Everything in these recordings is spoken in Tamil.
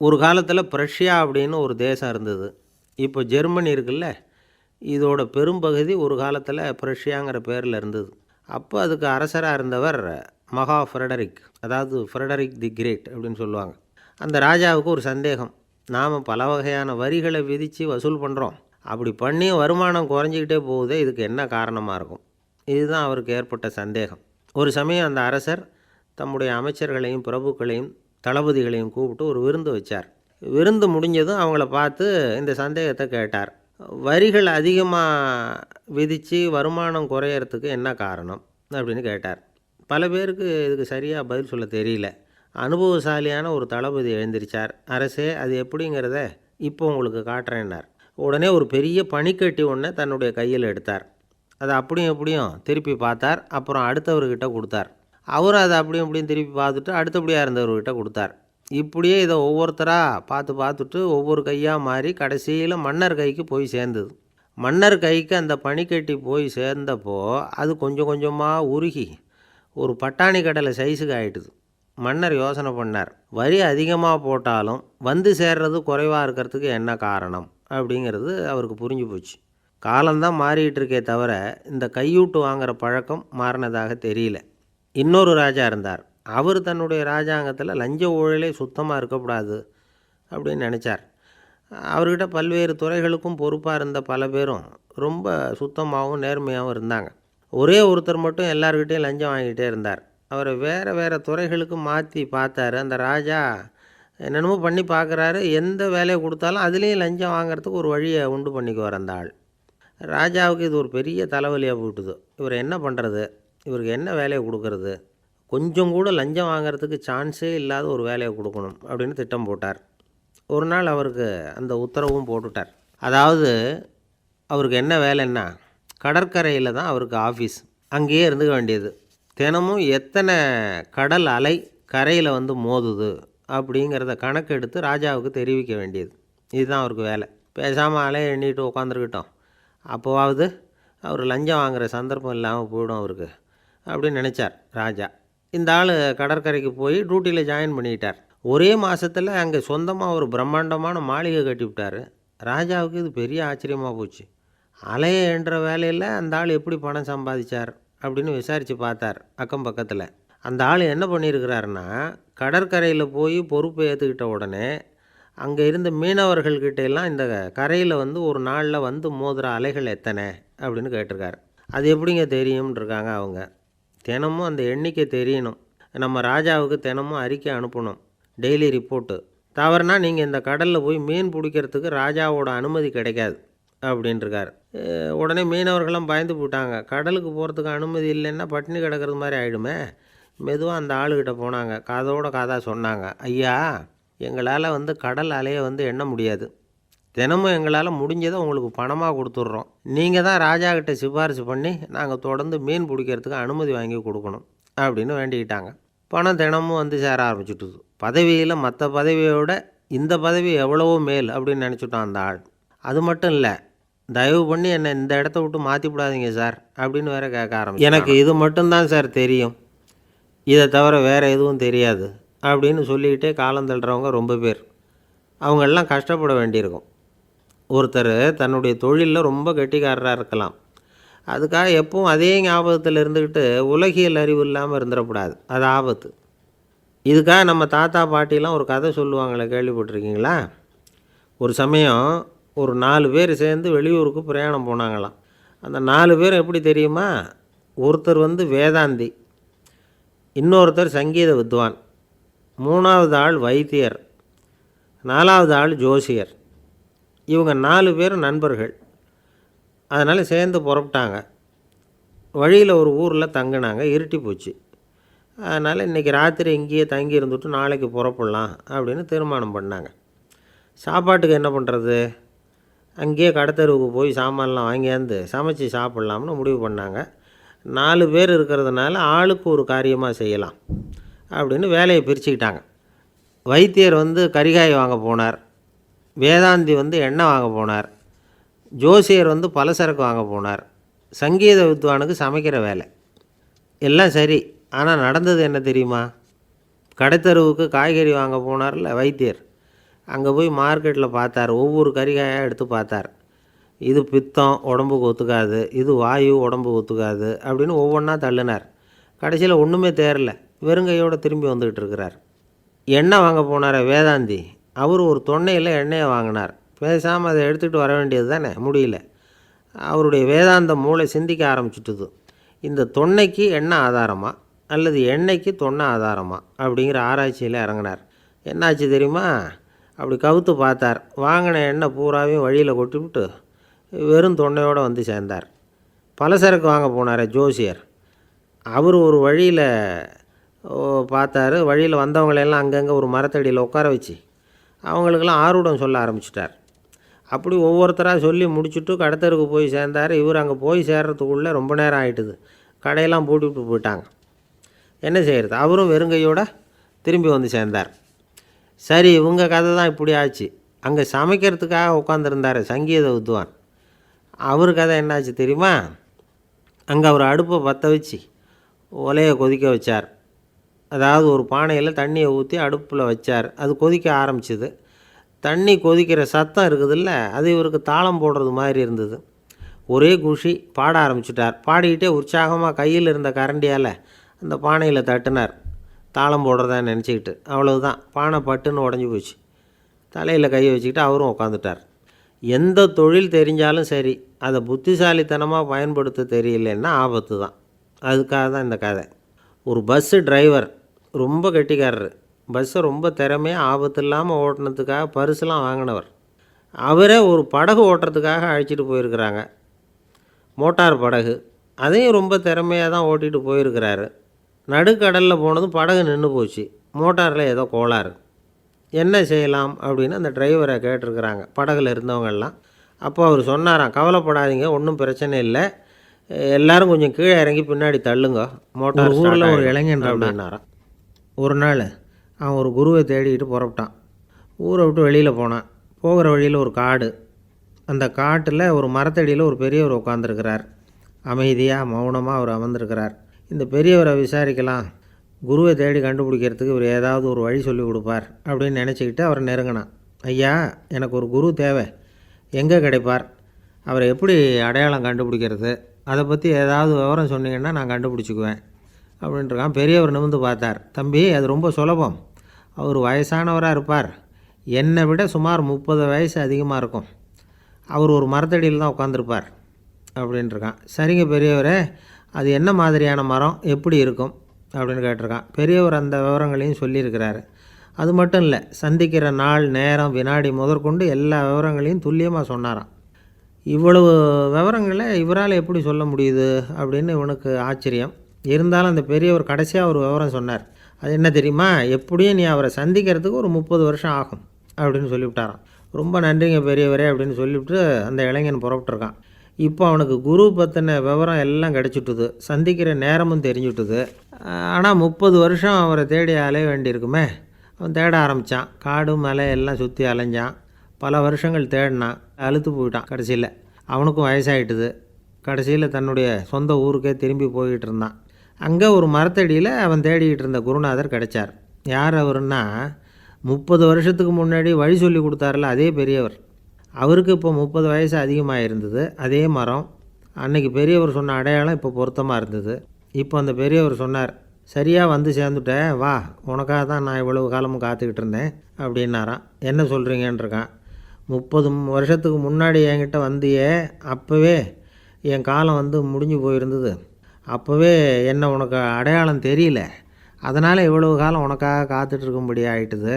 ஒரு காலத்தில் பிரஷ்யா அப்படின்னு ஒரு தேசம் இருந்தது. இப்போ ஜெர்மனி இருக்குல்ல, இதோட பெரும்பகுதி ஒரு காலத்தில் பிரஷ்யாங்கிற பேரில் இருந்தது. அப்போ அதுக்கு அரசராக இருந்தவர் மகா ஃப்ரெடரிக், அதாவது ஃப்ரெடரிக் தி கிரேட் அப்படின்னு சொல்லுவாங்க. அந்த ராஜாவுக்கு ஒரு சந்தேகம். நாம் பல வகையான வரிகளை விதித்து வசூல் பண்ணுறோம், அப்படி பண்ணி வருமானம் குறைஞ்சிக்கிட்டே போகுதே, இதுக்கு என்ன காரணமாக இருக்கும்? இதுதான் அவருக்கு ஏற்பட்ட சந்தேகம். ஒரு சமயம் அந்த அரசர் தம்முடைய அமைச்சர்களையும் பிரபுக்களையும் தளபதிகளையும் கூப்பிட்டு ஒரு விருந்து வச்சார். விருந்து முடிஞ்சதும் அவங்கள பார்த்து இந்த சந்தேகத்தை கேட்டார். வரிகள் அதிகமாக விதித்து வருமானம் குறையறதுக்கு என்ன காரணம் அப்படின்னு கேட்டார். பல பேருக்கு இதுக்கு சரியாக பதில் சொல்ல தெரியல. அனுபவசாலியான ஒரு தளபதி எழுந்திருச்சார். அரசே, அது எப்படிங்கிறத இப்போ உங்களுக்கு காட்டுறேன்னார். உடனே ஒரு பெரிய பனிக்கட்டி ஒன்றை தன்னுடைய கையில் எடுத்தார். அதை அப்படியும் எப்படியும் திருப்பி பார்த்தார். அப்புறம் அடுத்தவர்கிட்ட கொடுத்தார். அவரும் அதை அப்படியும் இப்படியும் திருப்பி பார்த்துட்டு அடுத்தபடியாக இருந்தவர்கிட்ட கொடுத்தார். இப்படியே இதை ஒவ்வொருத்தராக பார்த்துட்டு ஒவ்வொரு கையாக மாறி கடைசியில் மன்னர் கைக்கு போய் சேர்ந்தது. மன்னர் கைக்கு அந்த பனிக்கட்டி போய் சேர்ந்தப்போ அது கொஞ்சம் கொஞ்சமாக உருகி ஒரு பட்டாணி கடலை சைஸுக்கு ஆகிட்டுது. மன்னர் யோசனை பண்ணார், வரி அதிகமாக போட்டாலும் வந்து சேர்றது குறைவாக இருக்கிறதுக்கு என்ன காரணம் அப்படிங்கிறது அவருக்கு புரிஞ்சு போச்சு. காலம்தான் மாறிட்டு இருக்கே தவிர இந்த கையூட்டு வாங்குகிற பழக்கம் மாறினதாக தெரியல. இன்னொரு ராஜா இருந்தார். அவர் தன்னுடைய ராஜாங்கத்தில் லஞ்ச ஊழலே சுத்தமாக இருக்கக்கூடாது அப்படின்னு நினச்சார். அவர்கிட்ட பல்வேறு துறைகளுக்கும் பொறுப்பாக இருந்த பல பேரும் ரொம்ப சுத்தமாகவும் நேர்மையாகவும் இருந்தாங்க. ஒரே ஒருத்தர் மட்டும் எல்லார்கிட்டையும் லஞ்சம் வாங்கிட்டே இருந்தார். அவரை வேறு துறைகளுக்கு மாற்றி பார்த்தாரு. அந்த ராஜா என்னென்னமோ பண்ணி பார்க்குறாரு. எந்த வேலையை கொடுத்தாலும் அதுலேயும் லஞ்சம் வாங்கிறதுக்கு ஒரு வழியை உண்டு பண்ணிக்குவார் அந்த ஆள். ராஜாவுக்கு இது ஒரு பெரிய தலைவலியாக போட்டுது. இவர் என்ன பண்ணுறது? இவருக்கு என்ன வேலையை கொடுக்கறது? கொஞ்சம் கூட லஞ்சம் வாங்கிறதுக்கு சான்ஸே இல்லாத ஒரு வேலையை கொடுக்கணும் அப்படின்னு திட்டம் போட்டார். ஒரு நாள் அவருக்கு அந்த உத்தரவும் போட்டுட்டார். அதாவது அவருக்கு என்ன வேலைன்னா, கடற்கரையில் தான் அவருக்கு ஆஃபீஸ். அங்கேயே இருந்துக்க வேண்டியது. தினமும் எத்தனை கடல் அலை கரையில் வந்து மோதுது அப்படிங்கிறத கணக்கெடுத்து ராஜாவுக்கு தெரிவிக்க வேண்டியது. இதுதான் அவருக்கு வேலை. பேசாமல் அலையை எண்ணிட்டு உட்காந்துருக்கிட்டோம், அப்போவாவது அவர் லஞ்சம் வாங்குகிற சந்தர்ப்பம் இல்லாமல் போயிடும் அவருக்கு அப்படின்னு நினச்சார் ராஜா. இந்த ஆள் கடற்கரைக்கு போய் டியூட்டியில் ஜாயின் பண்ணிக்கிட்டார். ஒரே மாதத்தில் அங்கே சொந்தமாக ஒரு பிரம்மாண்டமான மாளிகை கட்டிவிட்டார். ராஜாவுக்கு இது பெரிய ஆச்சரியமாக போச்சு. அலையை என்ற வேலையில் அந்த ஆள் எப்படி பணம் சம்பாதிச்சார் அப்படின்னு விசாரித்து பார்த்தார் அக்கம் பக்கத்தில். அந்த ஆள் என்ன பண்ணியிருக்கிறாருன்னா, கடற்கரையில் போய் பொறுப்பை ஏற்றுக்கிட்ட உடனே அங்கே இருந்த மீனவர்கள்கிட்ட எல்லாம் இந்த கரையில் வந்து ஒரு நாளில் வந்து மோதுகிற அலைகள் எத்தனை அப்படின்னு கேட்டிருக்காரு. அது எப்படிங்க தெரியும்னு இருக்காங்க அவங்க. தினமும் அந்த எண்ணிக்கை தெரியணும். நம்ம ராஜாவுக்கு தினமும் அறிக்கை அனுப்பணும், டெய்லி ரிப்போர்ட்டு. தவறுனா நீங்கள் இந்த கடலில் போய் மீன் பிடிக்கிறதுக்கு ராஜாவோட அனுமதி கிடைக்காது அப்படின்ட்டுருக்காரு. உடனே மீனவர்கள்லாம் பயந்து போட்டாங்க. கடலுக்கு போகிறதுக்கு அனுமதி இல்லைன்னா பட்டினி கிடக்கிறது மாதிரி ஆகிடுமே. மெதுவாக அந்த ஆளுக்கிட்ட போனாங்க. காதோட காதாக சொன்னாங்க, ஐயா, எங்களால் வந்து கடல் அலையை வந்து எண்ண முடியாது. தினமும் எங்களால் முடிஞ்சதை உங்களுக்கு பணமாக கொடுத்துட்றோம். நீங்கள் தான் ராஜா கிட்ட சிபாரிசு பண்ணி நாங்கள் தொடர்ந்து மீன் பிடிக்கிறதுக்கு அனுமதி வாங்கி கொடுக்கணும் அப்படின்னு வேண்டிக்கிட்டாங்க. பணம் தினமும் வந்து சேர ஆரம்பிச்சுட்டுது. பதவியில் மற்ற பதவியோட இந்த பதவி எவ்வளவோ மேல் அப்படின்னு நினச்சிட்டான் அந்த ஆள். அது மட்டும் இல்லை, தயவு பண்ணி என்னை இந்த இடத்த விட்டு மாற்றி விடாதீங்க சார் அப்படின்னு வேற கேட்க ஆரம்பிச்சு. எனக்கு இது மட்டும்தான் சார் தெரியும், இதை தவிர வேறு எதுவும் தெரியாது அப்படின்னு சொல்லிக்கிட்டே காலம் தள்ளுறவங்க ரொம்ப பேர். அவங்களெல்லாம் கஷ்டப்பட வேண்டியிருக்கும். ஒருத்தர் தன்னுடைய தொழிலில் ரொம்ப கெட்டிக்காரராக இருக்கலாம். அதுக்காக எப்பவும் அதே ஞாபகத்தில் இருந்துக்கிட்டு உலகியல் அறிவு இல்லாமல் இருந்துடக்கூடாது. அது ஆபத்து. இதுக்காக நம்ம தாத்தா பாட்டிலாம் ஒரு கதை சொல்லுவாங்களே, கேள்விப்பட்டிருக்கீங்களா? ஒரு சமயம் ஒரு 4 பேர் சேர்ந்து வெளியூருக்கு பிரயாணம் போனாங்களாம். அந்த 4 பேர் எப்படி தெரியுமா? ஒருத்தர் வந்து வேதாந்தி, இன்னொருத்தர் சங்கீத வித்வான், 3வது ஆள் வைத்தியர், 4வது ஆள் ஜோசியர். இவங்க 4 பேரும் நண்பர்கள். அதனால் சேர்ந்து புறப்பட்டாங்க. வழியில் ஒரு ஊரில் தங்கினாங்க. இருட்டி போச்சு. அதனால் இன்றைக்கி ராத்திரி இங்கேயே தங்கி இருந்துட்டு நாளைக்கு புறப்படலாம் அப்படின்னு தீர்மானம் பண்ணாங்க. சாப்பாட்டுக்கு என்ன பண்ணுறது? அங்கேயே கடத்தெருவுக்கு போய் சாமான்லாம் வாங்கியாந்து சமைச்சு சாப்பிட்லாம்னு முடிவு பண்ணாங்க. 4 பேர் இருக்கிறதுனால ஆளுக்கு ஒரு காரியமாக செய்யலாம் அப்படின்னு வேலையை பிரிச்சுக்கிட்டாங்க. வைத்தியர் வந்து கரிகாய் வாங்க போனார், வேதாந்தி வந்து எண்ணெய் வாங்க போனார், ஜோசியர் வந்து பலசரக்கு வாங்க போனார், சங்கீத வித்வானுக்கு சமைக்கிற வேலை. எல்லாம் சரி. ஆனால் நடந்தது என்ன தெரியுமா? கடைத்தெருவுக்கு காய்கறி வாங்க போனார்ல வைத்தியர், அங்கே போய் மார்க்கெட்டில் பார்த்தார். ஒவ்வொரு கறிகாயாக எடுத்து பார்த்தார். இது பித்தம், உடம்புக்கு ஒத்துக்காது, இது வாயு, உடம்புக்கு ஒத்துக்காது அப்படின்னு ஒவ்வொன்றா தள்ளினார். கடைசியில் ஒன்றுமே தேரல. வெறுங்கையோடு திரும்பி வந்துக்கிட்டு இருக்கிறார். எண்ணெய் வாங்க போனார் வேதாந்தி. அவர் ஒரு தொன்னையில் எண்ணெயை வாங்கினார். பேசாமல் அதை எடுத்துகிட்டு வர வேண்டியது தானே, முடியல. அவருடைய வேதாந்த மூளை சிந்திக்க ஆரம்பிச்சுட்டுது. இந்த தொன்னைக்கு எண்ணெய் ஆதாரமா அல்லது எண்ணெய்க்கு தொன்னை ஆதாரமா அப்படிங்கிற ஆராய்ச்சியில் இறங்கினார். என்னாச்சு தெரியுமா? அப்படி கவுத்து பார்த்தார். வாங்கின எண்ணெய் பூராவையும் வழியில் கொட்டிவிட்டு வெறும் தொன்னையோடு வந்து சேர்ந்தார். பலசரக்கு வாங்க போனார் ஜோசியர். அவர் ஒரு வழியில் பார்த்தார். வழியில் வந்தவங்களெல்லாம் அங்கங்கே ஒரு மரத்தடியில் உட்கார வச்சு அவங்களுக்கெல்லாம் ஆர்வம் சொல்ல ஆரம்பிச்சிட்டார். அப்படி ஒவ்வொருத்தராக சொல்லி முடிச்சுட்டு கடத்தருக்கு போய் சேர்ந்தார். இவர் அங்கே போய் சேர்றதுக்குள்ளே ரொம்ப நேரம் ஆகிட்டுது. கடையெல்லாம் பூட்டிவிட்டு போயிட்டாங்க. என்ன செய்கிறது? அவரும் வெறுங்கையோடு திரும்பி வந்து சேர்ந்தார். சரி, இவங்க கதை தான் இப்படி ஆச்சு. அங்கே சமைக்கிறதுக்காக உட்காந்துருந்தார் சங்கீத வித்வான். அவர் கதை என்னாச்சு தெரியுமா? அங்கே அவர் அடுப்பை பற்ற வச்சு ஒலையை கொதிக்க வச்சார். அதாவது ஒரு பானையில் தண்ணியை ஊற்றி அடுப்பில் வச்சார். அது கொதிக்க ஆரம்பிச்சிது. தண்ணி கொதிக்கிற சத்தம் இருக்குதுல்ல, அது இவருக்கு தாளம் போடுறது மாதிரி இருந்தது. ஒரே குஷி, பாட ஆரம்பிச்சிட்டார். பாடிக்கிட்டே உற்சாகமாக கையில் இருந்த கரண்டியால் அந்த பானையில் தட்டினார், தாளம் போடுறதா நினச்சிக்கிட்டு. அவ்வளவுதான், பானை பட்டுன்னு உடஞ்சி போச்சு. தலையில் கையை வச்சுக்கிட்டு அவரும் உட்காந்துட்டார். எந்த தொழில் தெரிஞ்சாலும் சரி, அதை புத்திசாலித்தனமாக பயன்படுத்த தெரியலன்னா ஆபத்து தான். அதுக்காக தான் இந்த கதை. ஒரு பஸ்ஸு டிரைவர் ரொம்ப கெட்டிக்காரர். பஸ்ஸை ரொம்ப திறமையாக ஆபத்து இல்லாமல் ஓட்டினதுக்காக பரிசுலாம் வாங்கினவர். அவரே ஒரு படகு ஓட்டுறதுக்காக அழைச்சிட்டு போயிருக்கிறாங்க, மோட்டார் படகு. அதையும் ரொம்ப திறமையாக தான் ஓட்டிகிட்டு போயிருக்கிறாரு. நடுக்கடலில் போனதும் படகு நின்று போச்சு. மோட்டாரில் ஏதோ கோளாறு. என்ன செய்யலாம் அப்படின்னு அந்த டிரைவரை கேட்டிருக்கிறாங்க படகுல இருந்தவங்கெல்லாம். அப்போ அவர் சொன்னாராம், கவலைப்படாதீங்க, ஒன்றும் பிரச்சனை இல்லை, எல்லோரும் கொஞ்சம் கீழே இறங்கி பின்னாடி தள்ளுங்க, மோட்டார் ஊரில் ஒரு இளைஞன் அப்படின்னாராம். ஒரு நாள் அவன் ஒரு குருவை தேடிக்கிட்டு புறப்பட்டான். ஊரை விட்டு வெளியில் போனான். போகிற வழியில் ஒரு காடு. அந்த காட்டில் ஒரு மரத்தடியில் ஒரு பெரியவர் உட்காந்துருக்கிறார். அமைதியாக மௌனமாக அவர் அமர்ந்திருக்கிறார். இந்த பெரியவரை விசாரிக்கலாம், குருவை தேடி கண்டுபிடிக்கிறதுக்கு இவர் ஏதாவது ஒரு வழி சொல்லி கொடுப்பார் அப்படின்னு நினச்சிக்கிட்டு அவரை நெருங்கினான். ஐயா, எனக்கு ஒரு குரு தேவை, எங்கே கிடைப்பார்? அவரை எப்படி அடையாளம் கண்டுபிடிக்கிறது? அதை பற்றி ஏதாவது விவரம் சொன்னீங்கன்னா நான் கண்டுபிடிச்சிக்குவேன் அப்படின்ட்டுருக்கான். பெரியவர் நிமிர்ந்து பார்த்தார். தம்பி, அது ரொம்ப சுலபம். அவர் வயசானவராக இருப்பார், என்னை விட சுமார் 30 வயசு அதிகமாக இருக்கும். அவர் ஒரு மரத்தடியில் தான் உட்காந்துருப்பார் அப்படின்ட்டுருக்கான். சரிங்க பெரியவரே, அது என்ன மாதிரியான மரம், எப்படி இருக்கும் அப்படின்னு கேட்டிருக்கான். பெரியவர் அந்த விவரங்களையும் சொல்லியிருக்கிறாரு. அது மட்டும் இல்லை, சந்திக்கிற நாள், நேரம், வினாடி முதற்கொண்டு எல்லா விவரங்களையும் துல்லியமாக சொன்னாராம். இவ்வளவு விவரங்களை இவரால் எப்படி சொல்ல முடியுது அப்படின்னு இவனுக்கு ஆச்சரியம். இருந்தாலும் அந்த பெரியவர் கடைசியாக ஒரு விவரம் சொன்னார். அது என்ன தெரியுமா? எப்படியும் நீ அவரை சந்திக்கிறதுக்கு ஒரு 30 வருஷம் ஆகும் அப்படின்னு சொல்லிவிட்டாராம். ரொம்ப நன்றிங்க பெரியவரே அப்படின்னு சொல்லிவிட்டு அந்த இளைஞன் புறப்பட்டுருக்கான். இப்போ அவனுக்கு குரு பற்றின விவரம் எல்லாம் கிடச்சிட்டுது, சந்திக்கிற நேரமும் தெரிஞ்சுட்டுது. ஆனால் 30 வருஷம் அவரை தேடி அலைய வேண்டியிருக்குமே. அவன் தேட ஆரம்பித்தான். காடு மலை எல்லாம் சுற்றி அலைஞ்சான். பல வருஷங்கள் தேடினான். அழுத்து போயிட்டான். கடைசியில் அவனுக்கும் வயசாகிட்டுது. கடைசியில் தன்னுடைய சொந்த ஊருக்கே திரும்பி போய்கிட்டு இருந்தான். அங்கே ஒரு மரத்தடியில் அவன் தேடிக்கிட்டு இருந்த குருநாதர் கிடைச்சார். யார் அவருன்னா, 30 வருஷத்துக்கு முன்னாடி வழி சொல்லி கொடுத்தாரில்ல அதே பெரியவர். அவருக்கு இப்போ 30 வயசு அதிகமாக இருந்தது. அதே மரம். அன்னைக்கு பெரியவர் சொன்ன அடையாளம் இப்போ பொருத்தமாக இருந்தது. இப்போ அந்த பெரியவர் சொன்னார், சரியாக வந்து சேர்ந்துட்டேன், வா, உனக்காக தான் நான் இவ்வளவு காலமும் காத்துக்கிட்டு இருந்தேன் அப்படின்னாராம். என்ன சொல்கிறீங்கன்றிருக்கான். 30 வருஷத்துக்கு முன்னாடி என்கிட்ட வந்தியே, அப்போவே என் காலம் வந்து முடிஞ்சு போயிருந்தது. அப்போவே என்ன உனக்கு அடையாளம் தெரியல, அதனால் இவ்வளவு காலம் உனக்காக காத்துட்ருக்கும்படி ஆகிட்டுது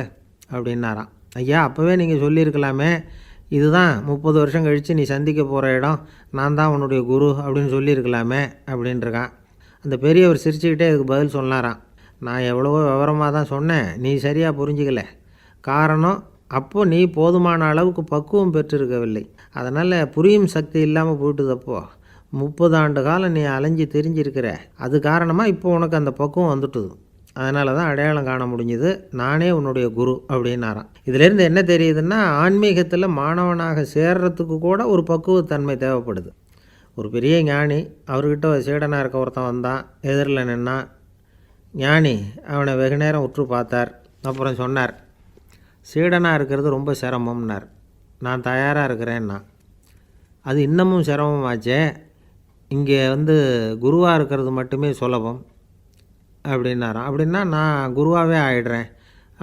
அப்படின்னாராம். ஐயா, அப்போவே நீங்கள் சொல்லியிருக்கலாமே, இதுதான் 30 வருஷம் கழித்து நீ சந்திக்க போகிற இடம், நான் தான் உன்னுடைய குரு அப்படின்னு சொல்லியிருக்கலாமே அப்படின்ட்டுருக்கான். அந்த பெரியவர் சிரிச்சுக்கிட்டே அதுக்கு பதில் சொன்னாராம். நான் எவ்வளவோ விவரமாக தான் சொன்னேன், நீ சரியாக புரிஞ்சிக்கல. காரணம், அப்போது நீ போதுமான அளவுக்கு பக்குவம் பெற்றிருக்கவில்லை. அதனால் புரியும் சக்தி இல்லாமல் போயிட்டுதப்போ 30 ஆண்டு காலம் நீ அலைஞ்சி தெரிஞ்சிருக்கிற. அது காரணமாக இப்போ உனக்கு அந்த பக்குவம் வந்துட்டுது. அதனால தான் அடையாளம் காண முடிஞ்சுது, நானே உன்னுடைய குரு அப்படின்னாராம். இதிலேருந்து என்ன தெரியுதுன்னா, ஆன்மீகத்தில் மாணவனாக சேர்றதுக்கு கூட ஒரு பக்குவத்தன்மை தேவைப்படுது. ஒரு பெரிய ஞானி, அவர்கிட்ட சீடனாக இருக்க ஒருத்தன் வந்தான், எதிரில் நின்னான். ஞானி அவனை வெகு நேரம் உற்று பார்த்தார். அப்புறம் சொன்னார், சீடனாக இருக்கிறது ரொம்ப சிரமம்னார். நான் தயாராக இருக்கிறேன்னா. அது இன்னமும் சிரமமாச்சே, இங்கே குருவாக இருக்கிறது மட்டுமே சுலபம் அப்படின்னாராம். அப்படின்னா நான் குருவாகவே ஆயிடுறேன்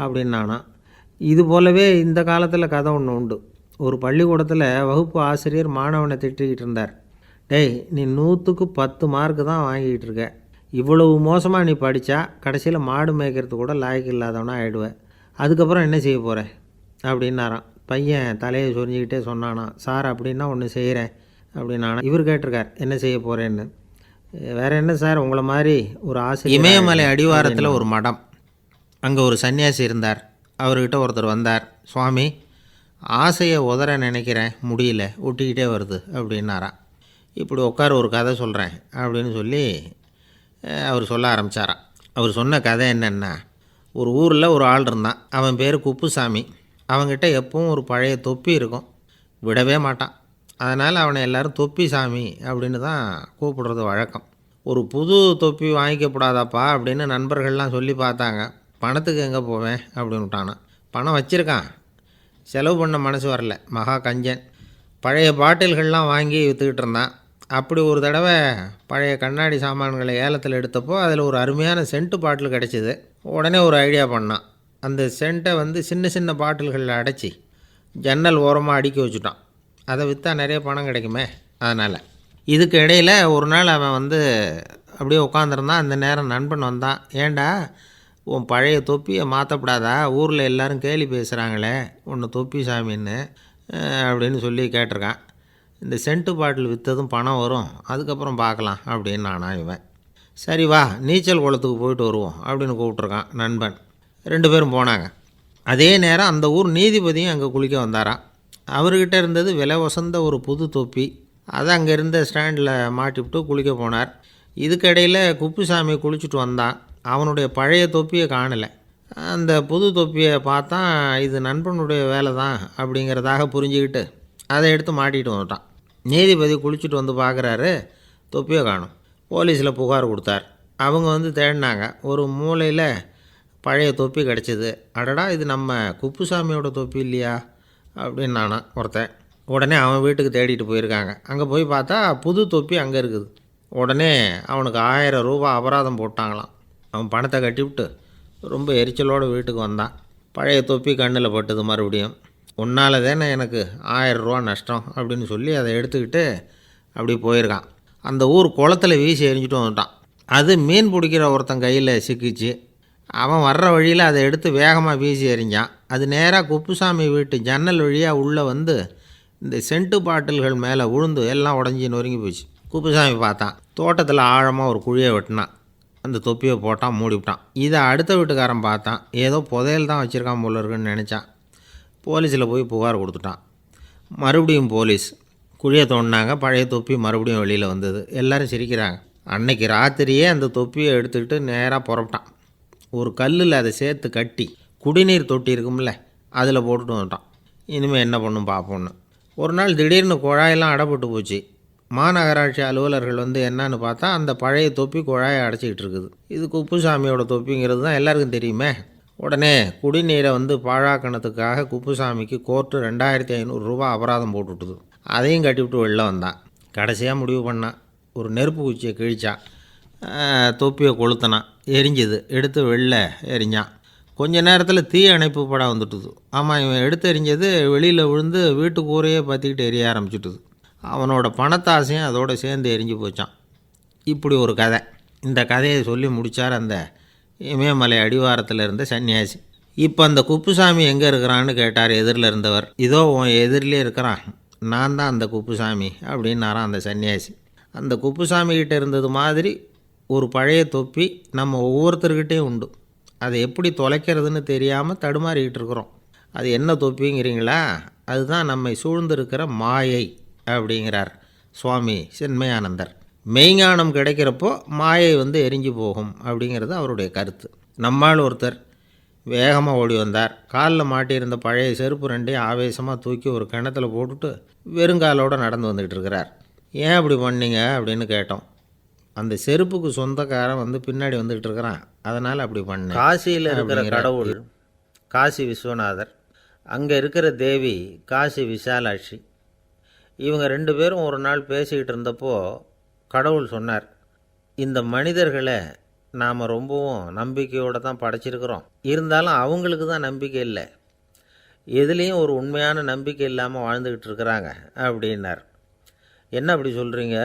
அப்படின்னானா. இது போலவே இந்த காலத்தில் கதை ஒன்று உண்டு. ஒரு பள்ளிக்கூடத்தில் வகுப்பு ஆசிரியர் மாணவனை திட்டிக்கிட்டு இருந்தார். டேய், நீ 100க்கு 10 மார்க்கு தான் வாங்கிக்கிட்டு இருக்க. இவ்வளவு மோசமாக நீ படித்தா கடைசியில் மாடு மேய்க்கிறது கூட லாய்க்கு இல்லாதவனா ஆகிடுவேன். அதுக்கப்புறம் என்ன செய்ய போகிறேன் அப்படின்னாராம். பையன் தலையை சொரிஞ்சிக்கிட்டே சொன்னானா, சார் அப்படின்னா ஒன்று செய்கிறேன் அப்படின்னானா. இவர் கேட்டிருக்கார், என்ன செய்ய போகிறேன்னு. வேறு என்ன சார், உங்களை மாதிரி ஒரு ஆசிரியர். இமயமலை அடிவாரத்தில் ஒரு மடம், அங்கே ஒரு சன்னியாசி இருந்தார். அவர்கிட்ட ஒருத்தர் வந்தார். சுவாமி, ஆசையை உதற நினைக்கிறேன், முடியல, ஒட்டிக்கிட்டே வருது அப்படின்னாராம். இப்படி உட்கார, ஒரு கதை சொல்கிறேன் அப்படின்னு சொல்லி அவர் சொல்ல ஆரம்பித்தாராம். அவர் சொன்ன கதை என்னென்னா, ஒரு ஊரில் ஒரு ஆள் இருந்தான். அவன் பேர் குப்புசாமி. அவன்கிட்ட எப்பவும் ஒரு பழைய தொப்பி இருக்கும், விடவே மாட்டான். அதனால் அவனை எல்லோரும் தொப்பி சாமி அப்படின்னு தான் கூப்பிடுறது வழக்கம். ஒரு புது தொப்பி வாங்கிக்கப்படாதாப்பா அப்படின்னு நண்பர்கள்லாம் சொல்லி பார்த்தாங்க. பணத்துக்கு எங்கே போவேன் அப்படின்னு விட்டானான். பணம் வச்சுருக்கான், செலவு பண்ண மனசு வரல, மகா கஞ்சன். பழைய பாட்டில்கள்லாம் வாங்கி விற்றுக்கிட்டு இருந்தான். அப்படி ஒரு தடவை பழைய கண்ணாடி சாமான்களை ஏலத்தில் எடுத்தப்போ அதில் ஒரு அருமையான சென்ட்டு பாட்டில் கிடச்சிது. உடனே ஒரு ஐடியா பண்ணான். அந்த சென்ட்டை சின்ன சின்ன பாட்டில்களில் அடைச்சி ஜன்னல் ஓரமாக அடுக்கி வச்சுட்டான். அதை விற்றா நிறைய பணம் கிடைக்குமே, அதனால். இதுக்கு இடையில் ஒரு நாள் அவன் அப்படியே உட்காந்துருந்தான். அந்த நேரம் நண்பன் வந்தான். ஏண்டா, உன் பழைய தொப்பியை மாற்றப்படாதா, ஊரில் எல்லோரும் கேலி பேசுகிறாங்களே உன்னை தொப்பி சாமின்னு அப்படின்னு சொல்லி கேட்டிருக்கான். இந்த சென்ட்டு பாட்டில் விற்றதும் பணம் வரும், அதுக்கப்புறம் பார்க்கலாம் அப்படின்னு நானா. இவன் சரி வா, நீச்சல் குளத்துக்கு போயிட்டு வருவோம் அப்படின்னு கூப்பிட்ருக்கான் நண்பன். 2 பேரும் போனாங்க. அதே நேரம் அந்த ஊர் நீதிபதியும் அங்கே குளிக்க வந்தாராம். அவர்கிட்ட இருந்தது விலை வசந்த ஒரு புது தொப்பி. அதை அங்கே இருந்த ஸ்டாண்டில் மாட்டிவிட்டு குளிக்க போனார். இதுக்கிடையில் குப்புசாமி குளிச்சுட்டு வந்தான். அவனுடைய பழைய தொப்பியை காணலை. அந்த புது தொப்பியை பார்த்தா இது நண்பனுடைய வேலை தான் அப்படிங்கிறதாக புரிஞ்சுக்கிட்டு அதை எடுத்து மாட்டிகிட்டு வந்துட்டான். நீதிபதி குளிச்சுட்டு வந்து பார்க்குறாரு, தொப்பியை காணும். போலீஸில் புகார் கொடுத்தார். அவங்க தேடினாங்க. ஒரு மூலையில் பழைய தொப்பி கிடச்சிது. அடடா, இது நம்ம குப்புசாமியோட தொப்பி இல்லையா அப்படின்னு நானா ஒருத்தன். உடனே அவன் வீட்டுக்கு தேடிட்டு போயிருக்காங்க. அங்கே போய் பார்த்தா புது தொப்பி அங்கே இருக்குது. உடனே அவனுக்கு 1000 ரூபா அபராதம் போட்டாங்களாம். அவன் பணத்தை கட்டிவிட்டு ரொம்ப எரிச்சலோடு வீட்டுக்கு வந்தான். பழைய தொப்பி கண்ணில் பட்டுது. மறுபடியும், உன்னால் தானே எனக்கு 1000 ரூபா நஷ்டம் அப்படின்னு சொல்லி அதை எடுத்துக்கிட்டு அப்படி போயிருக்கான். அந்த ஊர் குளத்தில் வீசி எரிஞ்சிட்டு வந்துட்டான். அது மீன் பிடிக்கிற ஒருத்தன் கையில் சிக்கிச்சு. அவன் வர்ற வழியில் அதை எடுத்து வேகமாக வீசி எறிஞ்சான். அது நேராக குப்புசாமி வீட்டு ஜன்னல் வழியாக உள்ளே இந்த சென்ட்டு பாட்டில்கள் மேலே விழுந்து எல்லாம் உடஞ்சி நொறுங்கி போச்சு. குப்புசாமி பார்த்தான். தோட்டத்தில் ஆழமாக ஒரு குழியை வெட்டினான். அந்த தொப்பியை போட்டான், மூடிவிட்டான். இதை அடுத்த வீட்டுக்காரன் பார்த்தான். ஏதோ புதையல் தான் வச்சுருக்கான் போல இருக்குன்னு நினச்சான். போலீஸில் போய் புகார் கொடுத்துட்டான். மறுபடியும் போலீஸ் குழியை தோண்டினாங்க. பழைய தொப்பி மறுபடியும் வெளியில் வந்தது. எல்லோரும் சிரிக்கிறாங்க. அன்னைக்கு ராத்திரியே அந்த தொப்பியை எடுத்துக்கிட்டு நேராக புறப்பட்டான். ஒரு கல்லில் அதை சேர்த்து கட்டி குடிநீர் தொட்டி இருக்கும்ல, அதில் போட்டுட்டு வந்துட்டான். இனிமேல் என்ன பண்ணும் பார்ப்போன்னு. ஒரு நாள் திடீர்னு குழாயெல்லாம் அடைப்பட்டு போச்சு. மாநகராட்சி அலுவலர்கள் என்னன்னு பார்த்தா அந்த பழைய தொப்பி குழாயை அடைச்சிக்கிட்டு இருக்குது. இது குப்புசாமியோட தொப்பிங்கிறது தான் எல்லாருக்கும் தெரியுமே. உடனே குடிநீரை பாழாக்கணத்துக்காக குப்புசாமிக்கு கோர்ட்டு 2500 ரூபா அபராதம் போட்டுவிட்டுது. அதையும் கட்டிவிட்டு வெளில வந்தான். கடைசியாக முடிவு பண்ணான். ஒரு நெருப்பு குச்சியை கிழிச்சான். தொப்பியை கொளுத்தினான். எரிஞ்சுது. எடுத்து வெளில எரிஞ்சான். கொஞ்ச நேரத்தில் தீ அணைப்பு படம் வந்துட்டுது. ஆமாம், இவன் எடுத்து எரிஞ்சது வெளியில் விழுந்து வீட்டு கூரையே பற்றிக்கிட்டு எரிய ஆரம்பிச்சுட்டுது. அவனோட பணத்தாசையும் அதோடு சேர்ந்து எரிஞ்சு போச்சான். இப்படி ஒரு கதை. இந்த கதையை சொல்லி முடித்தார் அந்த இமயமலை அடிவாரத்தில் இருந்த சன்னியாசி. இப்போ அந்த குப்புசாமி எங்கே இருக்கிறான்னு கேட்டார் எதிரில் இருந்தவர். இதோ உன் எதிரிலே இருக்கிறான், நான் தான் அந்த குப்புசாமி அப்படின்னாரான் அந்த சன்னியாசி. அந்த குப்புசாமிகிட்ட இருந்தது மாதிரி ஒரு பழைய தொப்பி நம்ம ஒவ்வொருத்தர்கிட்டையும் உண்டு. அதை எப்படி தொலைக்கிறதுன்னு தெரியாமல் தடுமாறிக்கிட்டு இருக்கிறோம். அது என்ன தொப்பிங்கிறீங்களா? அதுதான் நம்மை சூழ்ந்திருக்கிற மாயை அப்படிங்கிறார் சுவாமி சின்மயானந்தர். மெய்ஞானம் கிடைக்கிறப்போ மாயை எரிஞ்சு போகும் அப்படிங்கிறது அவருடைய கருத்து. நம்மால் ஒருத்தர் வேகமாக ஓடி வந்தார். காலில் மாட்டியிருந்த பழைய செருப்பு 2ஐயும் ஆவேசமாக தூக்கி ஒரு கிணத்துல போட்டுட்டு வெறுங்காலோடு நடந்து வந்துக்கிட்டு இருக்கிறார். ஏன் அப்படி பண்ணீங்க அப்படின்னு கேட்டோம். அந்த செருப்புக்கு சொந்தக்காரன் பின்னாடி வந்துக்கிட்டு இருக்கிறான், அதனால் அப்படி பண்ணேன். காசியில் இருக்கிற கடவுள் காசி விஸ்வநாதர் அங்கே இருக்கிற தேவி காசி விசாலாட்சி. இவங்க 2 பேரும் ஒரு நாள் பேசிக்கிட்டு இருந்தப்போ கடவுள் சொன்னார், இந்த மனிதர்களை நாம் ரொம்பவும் நம்பிக்கையோடு தான் படைச்சிருக்கிறோம், இருந்தாலும் அவங்களுக்கு தான் நம்பிக்கை இல்லை, எதுலேயும் ஒரு உண்மையான நம்பிக்கை இல்லாமல் வாழ்ந்துக்கிட்டு இருக்கிறாங்க அப்படின்னார். என்ன அப்படி சொல்கிறீங்க?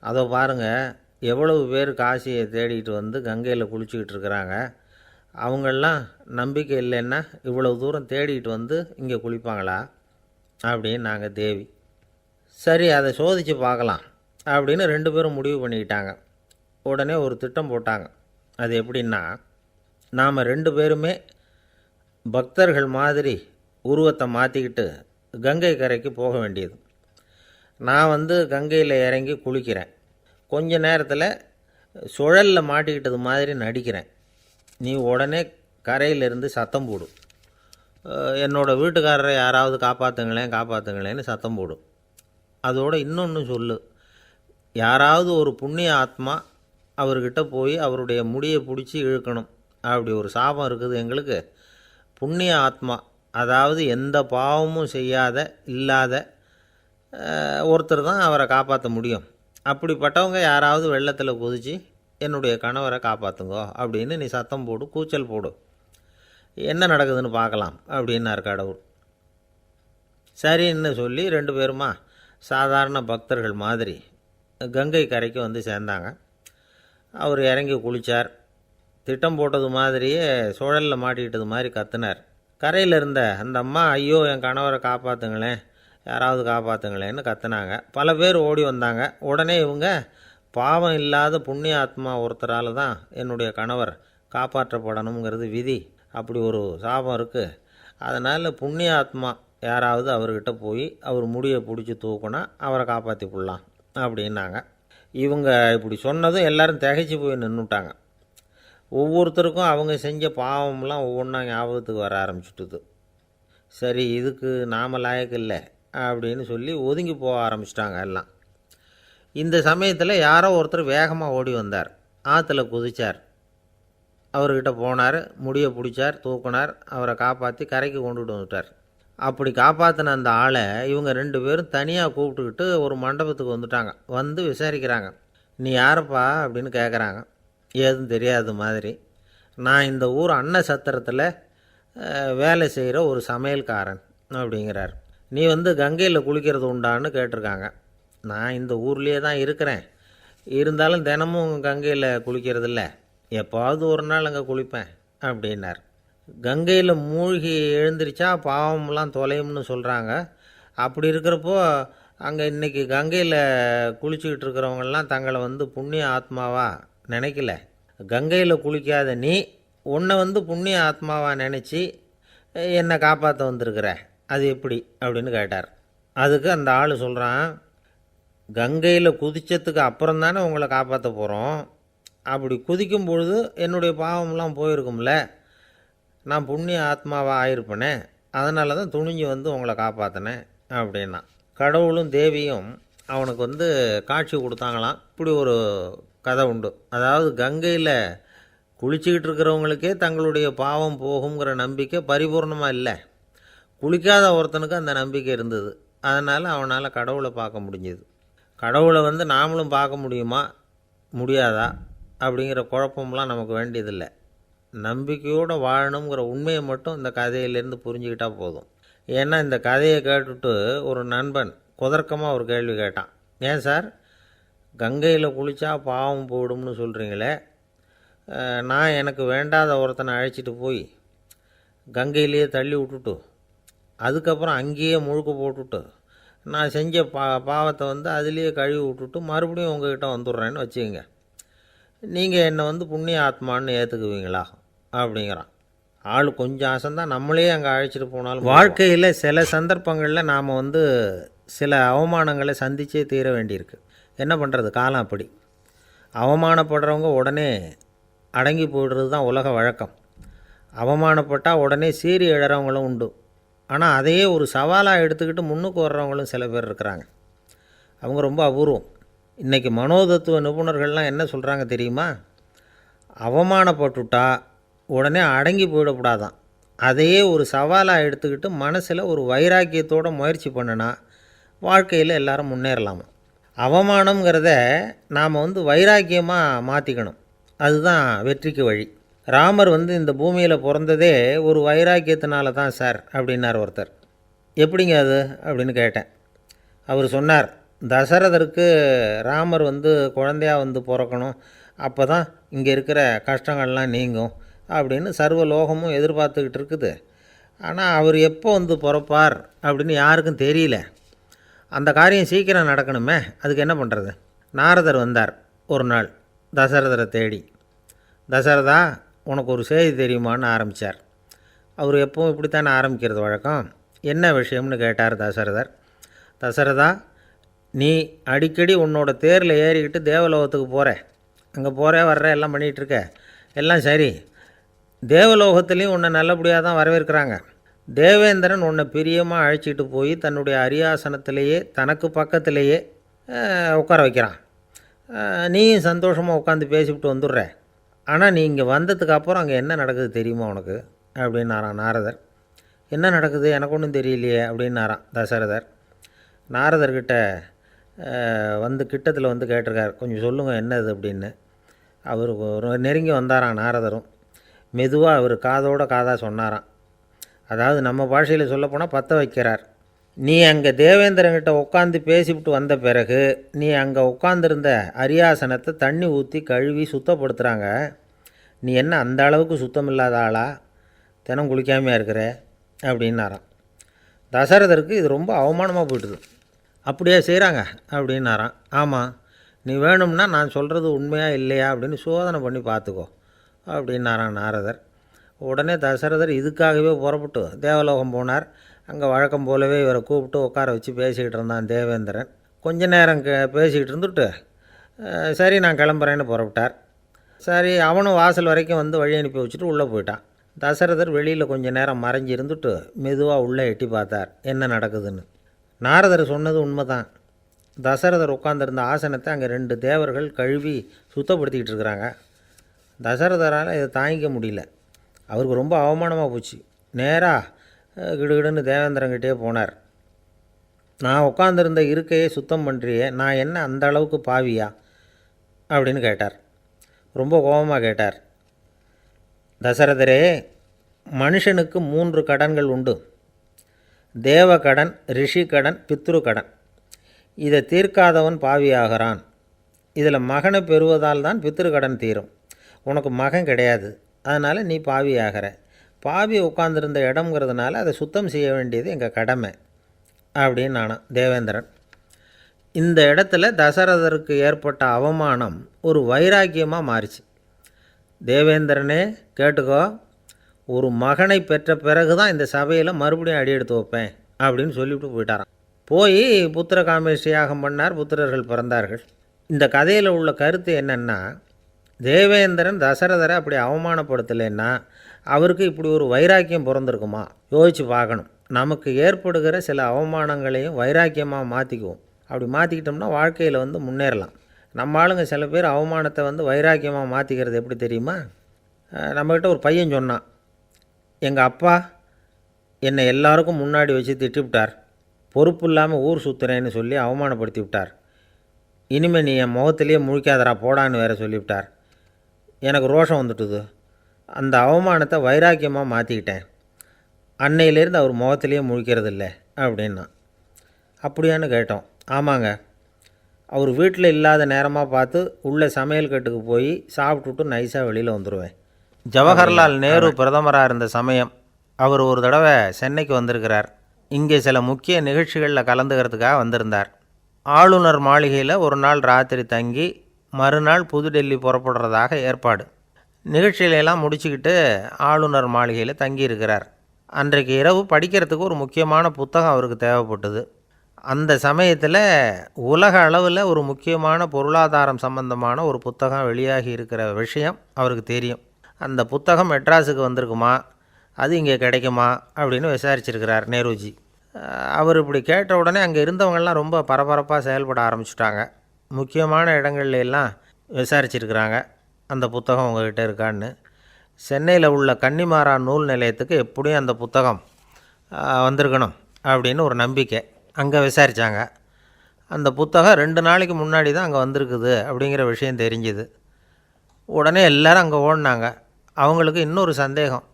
அதை பாருங்கள், எவ்வளவு பேர் காசியை தேடிட்டு வந்து கங்கையில் குளிச்சுக்கிட்டு இருக்கிறாங்க, அவங்களெலாம் நம்பிக்கை இல்லைன்னா இவ்வளவு தூரம் தேடிட்டு வந்து இங்கே குளிப்பாங்களா அப்படின்னு நாங்கள் தேவி. சரி, அதை சோதித்து பார்க்கலாம் அப்படின்னு 2 பேரும் முடிவு பண்ணிக்கிட்டாங்க. உடனே ஒரு திட்டம் போட்டாங்க. அது எப்படின்னா, நாம் 2 பேருமே பக்தர்கள் மாதிரி உருவத்தை மாற்றிக்கிட்டு கங்கை கரைக்கு போக வேண்டியது. நான் வந்து கங்கையில் இறங்கி குளிக்கிறேன், கொஞ்ச நேரத்தில் சுழலில் மாட்டிக்கிட்டது மாதிரி நடிக்கிறேன். நீ உடனே கரையிலிருந்து சத்தம் போடும், என்னோடய வீட்டுக்காரரை யாராவது காப்பாற்றுங்களேன்னு சத்தம் போடும். அதோடு இன்னொன்று சொல்லு, யாராவது ஒரு புண்ணிய ஆத்மா அவர்கிட்ட போய் அவருடைய முடியை பிடிச்சி இழுக்கணும், அப்படி ஒரு சாபம் இருக்குது எங்களுக்கு. புண்ணிய ஆத்மா, அதாவது எந்த பாவமும் செய்யாத இல்லாத ஒருத்தர் தான் அவரை காப்பாற்ற முடியும். அப்படிப்பட்டவங்க யாராவது வெள்ளத்தில் குதித்து என்னுடைய கணவரை காப்பாற்றுங்கோ அப்படின்னு நீ சத்தம் போடு, கூச்சல் போடு, என்ன நடக்குதுன்னு பார்க்கலாம் அப்படின்னார் கடவுள். சரின்னு சொல்லி 2 பேருமா சாதாரண பக்தர்கள் மாதிரி கங்கை கரைக்கு வந்து சேர்ந்தாங்க. அவர் இறங்கி குளித்தார். திட்டம் போட்டது மாதிரியே சுழலில் மாட்டிக்கிட்டது மாதிரி கத்துனார். கரையில் இருந்த அந்த அம்மா, ஐயோ என் கணவரை காப்பாற்றுங்களேன், யாராவது காப்பாற்றுங்களேன்னு கத்துனாங்க. பல பேர் ஓடி வந்தாங்க. உடனே இவங்க, பாவம் இல்லாத புண்ணிய ஆத்மா ஒருத்தரால் தான் என்னுடைய கணவர் காப்பாற்றப்படணுங்கிறது விதி, அப்படி ஒரு சாபம் இருக்குது, அதனால் புண்ணிய ஆத்மா யாராவது அவர்கிட்ட போய் அவர் முடியை பிடிச்சி தூக்குனா அவரை காப்பாற்றி போடலாம் அப்படின்னாங்க. இவங்க இப்படி சொன்னதும் எல்லோரும் திகைச்சு போய் நின்றுட்டாங்க. ஒவ்வொருத்தருக்கும் அவங்க செஞ்ச பாவம்லாம் ஒவ்வொன்றா ஞாபகத்துக்கு வர ஆரம்பிச்சுட்டுது. சரி, இதுக்கு நாம் லாயக்கு இல்லை அப்படின்னு சொல்லி ஒதுங்கி போக ஆரம்பிச்சிட்டாங்க எல்லாம். இந்த சமயத்தில் யாரோ ஒருத்தர் வேகமாக ஓடி வந்தார், ஆற்றுல குதித்தார். அவர்கிட்ட போனார், முடியை பிடிச்சார், தூக்கினார், அவரை காப்பாற்றி கரைக்கு கொண்டுட்டு வந்துட்டார். அப்படி காப்பாற்றின அந்த ஆளை இவங்க 2 பேரும் தனியாக கூப்பிட்டுக்கிட்டு ஒரு மண்டபத்துக்கு வந்துட்டாங்க. வந்து விசாரிக்கிறாங்க. நீ யாரப்பா அப்படின்னு கேட்குறாங்க. ஏதும் தெரியாத மாதிரி. நான் இந்த ஊர் அன்ன சத்திரத்தில் வேலை செய்கிற ஒரு சமையல்காரன் அப்படிங்கிறார். நீ வந்து கங்கையில் குளிக்கிறது உண்டான்னு கேட்டிருக்காங்க. நான் இந்த ஊர்லேயே தான் இருக்கிறேன், இருந்தாலும் தினமும் கங்கையில் குளிக்கிறதில்ல, எப்போவாவது ஒரு நாள் அங்கே குளிப்பேன் அப்படின்னார். கங்கையில் மூழ்கி எழுந்திரிச்சா பாவம்லாம் தொலையும்னு சொல்கிறாங்க. அப்படி இருக்கிறப்போ அங்கே இன்றைக்கி கங்கையில் குளிச்சுக்கிட்டு இருக்கிறவங்கெல்லாம் தங்களை வந்து புண்ணிய ஆத்மாவாக நினைக்கல. கங்கையில் குளிக்காத நீ உன்னை வந்து புண்ணிய ஆத்மாவாக நினச்சி என்னை காப்பாற்ற வந்திருக்கிற, அது எப்படி அப்படின்னு கேட்டார். அதுக்கு அந்த ஆள் சொல்கிறான், கங்கையில் குதித்ததுக்கு அப்புறம் தானே உங்களை காப்பாற்ற போகிறோம், அப்படி குதிக்கும் பொழுது என்னுடைய பாவம்லாம் போயிருக்கும்ல, நான் புண்ணிய ஆத்மாவாக ஆயிருப்பேனே, அதனால தான் துணிஞ்சு வந்து உங்களை காப்பாற்றினேன் அப்படின்னா. கடவுளும் தேவியும் அவனுக்கு வந்து காட்சி கொடுத்தாங்களாம். இப்படி ஒரு கதை உண்டு. அதாவது கங்கையில் குளிச்சுக்கிட்டு இருக்கிறவங்களுக்கே தங்களுடைய பாவம் போகுங்கிற நம்பிக்கை பரிபூர்ணமாக இல்லை, குளிக்காத ஒருத்தனுக்கு அந்த நம்பிக்கை இருந்தது. அதனால் அவனால் கடவுளை பார்க்க முடிஞ்சது. கடவுளை வந்து நாமளும் பார்க்க முடியுமா முடியாதா அப்படிங்கிற குழப்பம்லாம் நமக்கு வேண்டியதில்லை. நம்பிக்கையோடு வாழணுங்கிற உண்மையை மட்டும் இந்த கதையிலேருந்து புரிஞ்சுக்கிட்டால் போதும். ஏன்னா இந்த கதையை கேட்டுட்டு ஒரு நண்பன் குதர்க்கமாக ஒரு கேள்வி கேட்டான். ஏன் சார், கங்கையில் குளித்தா பாவம் போயிடும்னு சொல்கிறீங்களே, நான் எனக்கு வேண்டாத ஒருத்தனை அழைச்சிட்டு போய் கங்கையிலேயே தள்ளி விட்டுட்டு அதுக்கப்புறம் அங்கேயே முழுக்க போட்டுட்டு நான் செஞ்ச பாவத்தை வந்து அதுலேயே கழுவி விட்டுட்டு மறுபடியும் உங்ககிட்ட வந்துடுறேன்னு வச்சுக்கோங்க, நீங்கள் என்னை வந்து புண்ணிய ஆத்மான்னு ஏற்றுக்குவீங்களா அப்படிங்கிறான். ஆள் கொஞ்சம் ஆசைந்தான், நம்மளே அங்கே அழைச்சிட்டு போனாலும். வாழ்க்கையில் சில சந்தர்ப்பங்களில் நாம் வந்து சில அவமானங்களை சந்தித்தே தீர வேண்டியிருக்கு. என்ன பண்ணுறது, காலம் அப்படி. அவமானப்படுறவங்க உடனே அடங்கி போய்டுறது தான் உலக வழக்கம். அவமானப்பட்டால் உடனே சீறி எழறவங்களும் உண்டு. ஆனால் அதையே ஒரு சவாலாக எடுத்துக்கிட்டு முன்னுக்கு வர்றவங்களும் சில பேர் இருக்கிறாங்க. அவங்க ரொம்ப அபூர்வம். இன்றைக்கி மனோதத்துவ நிபுணர்கள்லாம் என்ன சொல்கிறாங்க தெரியுமா? அவமானப்பட்டுட்டா உடனே அடங்கி போயிடக்கூடாதான், அதையே ஒரு சவாலாக எடுத்துக்கிட்டு மனசில் ஒரு வைராக்கியத்தோடு முயற்சி பண்ணினா வாழ்க்கையில் எல்லாரும் முன்னேறலாமா. அவமானங்கிறத நாம் வைராக்கியமாக மாற்றிக்கணும். அதுதான் வெற்றிக்கு வழி. ராமர் இந்த பூமியில் பிறந்ததே ஒரு வைராக்கியத்தினால தான் சார் அப்படின்னார் ஒருத்தர். எப்படிங்க அது அப்படின்னு கேட்டேன். அவர் சொன்னார், தசரதருக்கு ராமர் குழந்தையாக பிறக்கணும், அப்போ தான் இங்கே இருக்கிற கஷ்டங்கள்லாம் நீங்கும் அப்படின்னு சர்வ லோகமும் எதிர்பார்த்துக்கிட்டு இருக்குது. ஆனால் அவர் எப்போ பிறப்பார் அப்படின்னு யாருக்கும் தெரியல. அந்த காரியம் சீக்கிரம் நடக்கணுமே, அதுக்கு என்ன பண்ணுறது? நாரதர் வந்தார் ஒரு நாள் தசரதரை தேடி. தசரதா, உனக்கு ஒரு செய்தி தெரியுமான்னு ஆரம்பித்தார். அவர் எப்பவும் இப்படித்தானே ஆரம்பிக்கிறது வழக்கம். என்ன விஷயம்னு கேட்டார் தசரதர். தசரதா, நீ அடிக்கடி உன்னோட தேரில் ஏறிக்கிட்டு தேவலோகத்துக்கு போகிற, அங்கே போகிற வர்ற எல்லாம் பண்ணிகிட்ருக்க, எல்லாம் சரி. தேவலோகத்துலேயும் உன்னை நல்லபடியாக தான் வரவேற்கிறாங்க. தேவேந்திரன் உன்னை பிரியமாக அழைச்சிட்டு போய் தன்னுடைய அரியாசனத்திலேயே தனக்கு பக்கத்திலேயே உட்கார வைக்கிறான். நீயும் சந்தோஷமாக உட்காந்து பேசிவிட்டு வந்துடுற. ஆனால் நீ இங்கே வந்ததுக்கு அப்புறம் அங்கே என்ன நடக்குது தெரியுமா உனக்கு அப்படின்னாரான் நாரதர். என்ன நடக்குது எனக்கு ஒன்றும் தெரியலையே அப்படின்னாரான் தசரதர். நாரதர்கிட்ட கிட்டத்தில் கேட்டிருக்கார், கொஞ்சம் சொல்லுங்கள் என்னது அப்படின்னு. அவர் நெருங்கி வந்தாரான் நாரதரும். மெதுவாக அவர் காதோட காதாக சொன்னாராம். அதாவது நம்ம பாஷையில் சொல்லப்போனால் பற்ற வைக்கிறார். நீ அங்கே தேவேந்திரங்கிட்ட உட்காந்து பேசிவிட்டு வந்த பிறகு நீ அங்கே உட்காந்துருந்த அரியாசனத்தை தண்ணி ஊற்றி கழுவி சுத்தப்படுத்துகிறாங்க. நீ என்ன அந்த அளவுக்கு சுத்தம் இல்லாத ஆளா, தினம் குளிக்காமையாக இருக்கிற அப்படின்னாராம். தசரதருக்கு இது ரொம்ப அவமானமாக போயிட்டுது. அப்படியே செய்கிறாங்க அப்படின்னாராம். ஆமாம், நீ வேணும்னா நான் சொல்கிறது உண்மையாக இல்லையா அப்படின்னு சோதனை பண்ணி பார்த்துக்கோ அப்படின்னாரான் நாரதர். உடனே தசரதர் இதுக்காகவே புறப்பட்டு தேவலோகம் போனார். அங்கே வழக்கம் போலவே இவரை கூப்பிட்டு உட்கார வச்சு பேசிக்கிட்டு இருந்தான் தேவேந்திரன். கொஞ்ச நேரம் பேசிக்கிட்டு இருந்துட்டு சரி நான் கிளம்புறேன்னு புறப்பட்டார். சரி, அவனும் வாசல் வரைக்கும் வழி அனுப்பி வச்சுட்டு உள்ளே போயிட்டான். தசரதர் வெளியில் கொஞ்சம் நேரம் மறைஞ்சி இருந்துட்டு மெதுவாக உள்ளே எட்டி பார்த்தார் என்ன நடக்குதுன்னு. நாரதர் சொன்னது உண்மை தான். தசரதர் உட்காந்துருந்த ஆசனத்தை அங்கே 2 தேவர்கள் கழுவி சுத்தப்படுத்திக்கிட்டு இருக்கிறாங்க. தசரதரால் இதை தாங்கிக்க முடியல. அவருக்கு ரொம்ப அவமானமாக போச்சு. நேராக கிடுகிடுன்னு தேவேந்திரங்கிட்டே போனார். நான் உட்காந்துருந்த இருக்கையை சுத்தம் பண்ணுறியே, நான் என்ன அந்த அளவுக்கு பாவியா அப்படின்னு கேட்டார். ரொம்ப கோபமாக கேட்டார். தசரதரே, மனுஷனுக்கு 3 கடன்கள் உண்டு. தேவ கடன், ரிஷி கடன், பித்ரு கடன். இதை தீர்க்காதவன் பாவியாகிறான். இதில் மகனை பெறுவதால் தான் பித்ரு கடன் தீரும். உனக்கு மகன் கிடையாது, அதனால் நீ பாவியாகிற. பாவி உட்காந்துருந்த இடம்ங்கிறதுனால அதை சுத்தம் செய்ய வேண்டியது எங்கள் கடமை அப்படின்னு நானான் தேவேந்திரன். இந்த இடத்துல தசரதருக்கு ஏற்பட்ட அவமானம் ஒரு வைராக்கியமாக மாறிச்சு. தேவேந்திரனே கேட்டுக்கோ, ஒரு மகனை பெற்ற பிறகு தான் இந்த சபையில் மறுபடியும் அடி எடுத்து வைப்பேன் அப்படின்னு சொல்லிவிட்டு போயிட்டாரான். போய் புத்திர காமேஷ்டி யாகம் பண்ணார். புத்திரர்கள் பிறந்தார்கள். இந்த கதையில் உள்ள கருத்து என்னென்னா, தேவேந்திரன் தசரதரை அப்படி அவமானப்படுத்தலைன்னா அவருக்கு இப்படி ஒரு வைராக்கியம் பிறந்திருக்குமா யோசித்து பார்க்கணும். நமக்கு ஏற்படுகிற சில அவமானங்களையும் வைராக்கியமாக மாற்றிக்குவோம். அப்படி மாற்றிக்கிட்டோம்னா வாழ்க்கையில் முன்னேறலாம். நம்ம ஆளுங்க சில பேர் அவமானத்தை வைராக்கியமாக மாற்றிக்கிறது எப்படி தெரியுமா? நம்மக்கிட்ட ஒரு பையன் சொன்னான், எங்கள் அப்பா என்னை எல்லாருக்கும் முன்னாடி வச்சு திட்டிவிட்டார், பொறுப்பு இல்லாமல் ஊர் சுற்றுறேன்னு சொல்லி அவமானப்படுத்தி விட்டார். இனிமேல் நீ என் முகத்திலேயே முழிக்காதரா போடான்னு வேறு சொல்லிவிட்டார். எனக்கு ரோஷம் வந்துட்டுது. அந்த அவமானத்தை வைராக்கியமாக மாற்றிக்கிட்டேன். அன்னையிலேருந்து அவர் முகத்திலேயே முழிக்கிறதில்ல அப்படின்னா. அப்படியான்னு கேட்டோம். ஆமாங்க, அவர் வீட்டில் இல்லாத நேரமாக பார்த்து உள்ளே சமையல் கட்டுக்கு போய் சாப்பிட்டுட்டு நைஸாக வெளியில் வந்துடுவேன். ஜவஹர்லால் நேரு பிரதமராக இருந்த சமயம் அவர் ஒரு தடவை சென்னைக்கு வந்திருக்கிறார். இங்கே சில முக்கிய நிகழ்ச்சிகளில் கலந்துக்கிறதுக்காக வந்திருந்தார். ஆளுநர் மாளிகையில் ஒரு நாள் ராத்திரி தங்கி மறுநாள் புதுடெல்லி புறப்படுறதாக ஏற்பாடு. நிகழ்ச்சியிலெல்லாம் முடிச்சுக்கிட்டு ஆளுநர் மாளிகையில் தங்கியிருக்கிறார். அன்றைக்கு இரவு படிக்கிறதுக்கு ஒரு முக்கியமான புத்தகம் அவருக்கு தேவைப்பட்டது. அந்த சமயத்தில் உலக அளவில் ஒரு முக்கியமான பொருளாதாரம் சம்பந்தமான ஒரு புத்தகம் வெளியாகி இருக்கிற விஷயம் அவருக்கு தெரியும். அந்த புத்தகம் மெட்ராஸுக்கு வந்திருக்குமா, அது இங்கே கிடைக்குமா அப்படின்னு விசாரிச்சிருக்கிறார் நேருஜி. அவர் இப்படி கேட்ட உடனே அங்கே இருந்தவங்கள்லாம் ரொம்ப பரபரப்பாக செயல்பட ஆரம்பிச்சிட்டாங்க. முக்கியமான இடங்கள்ல எல்லாம் விசாரிச்சிருக்கிறாங்க, அந்த புத்தகம் உங்கள்கிட்ட இருக்கான்னு. சென்னையில் உள்ள கன்னிமாரா நூல் நிலையத்துக்கு எப்படியும் அந்த புத்தகம் வந்திருக்கணும் அப்படின்னு ஒரு நம்பிக்கை. அங்கே விசாரித்தாங்க. அந்த புத்தகம் 2 நாளைக்கு முன்னாடி தான் அங்கே வந்திருக்குது அப்படிங்கிற விஷயம் தெரிஞ்சுது. உடனே எல்லோரும் அங்கே ஓடினாங்க. அவங்களுக்கு இன்னொரு சந்தேகம்,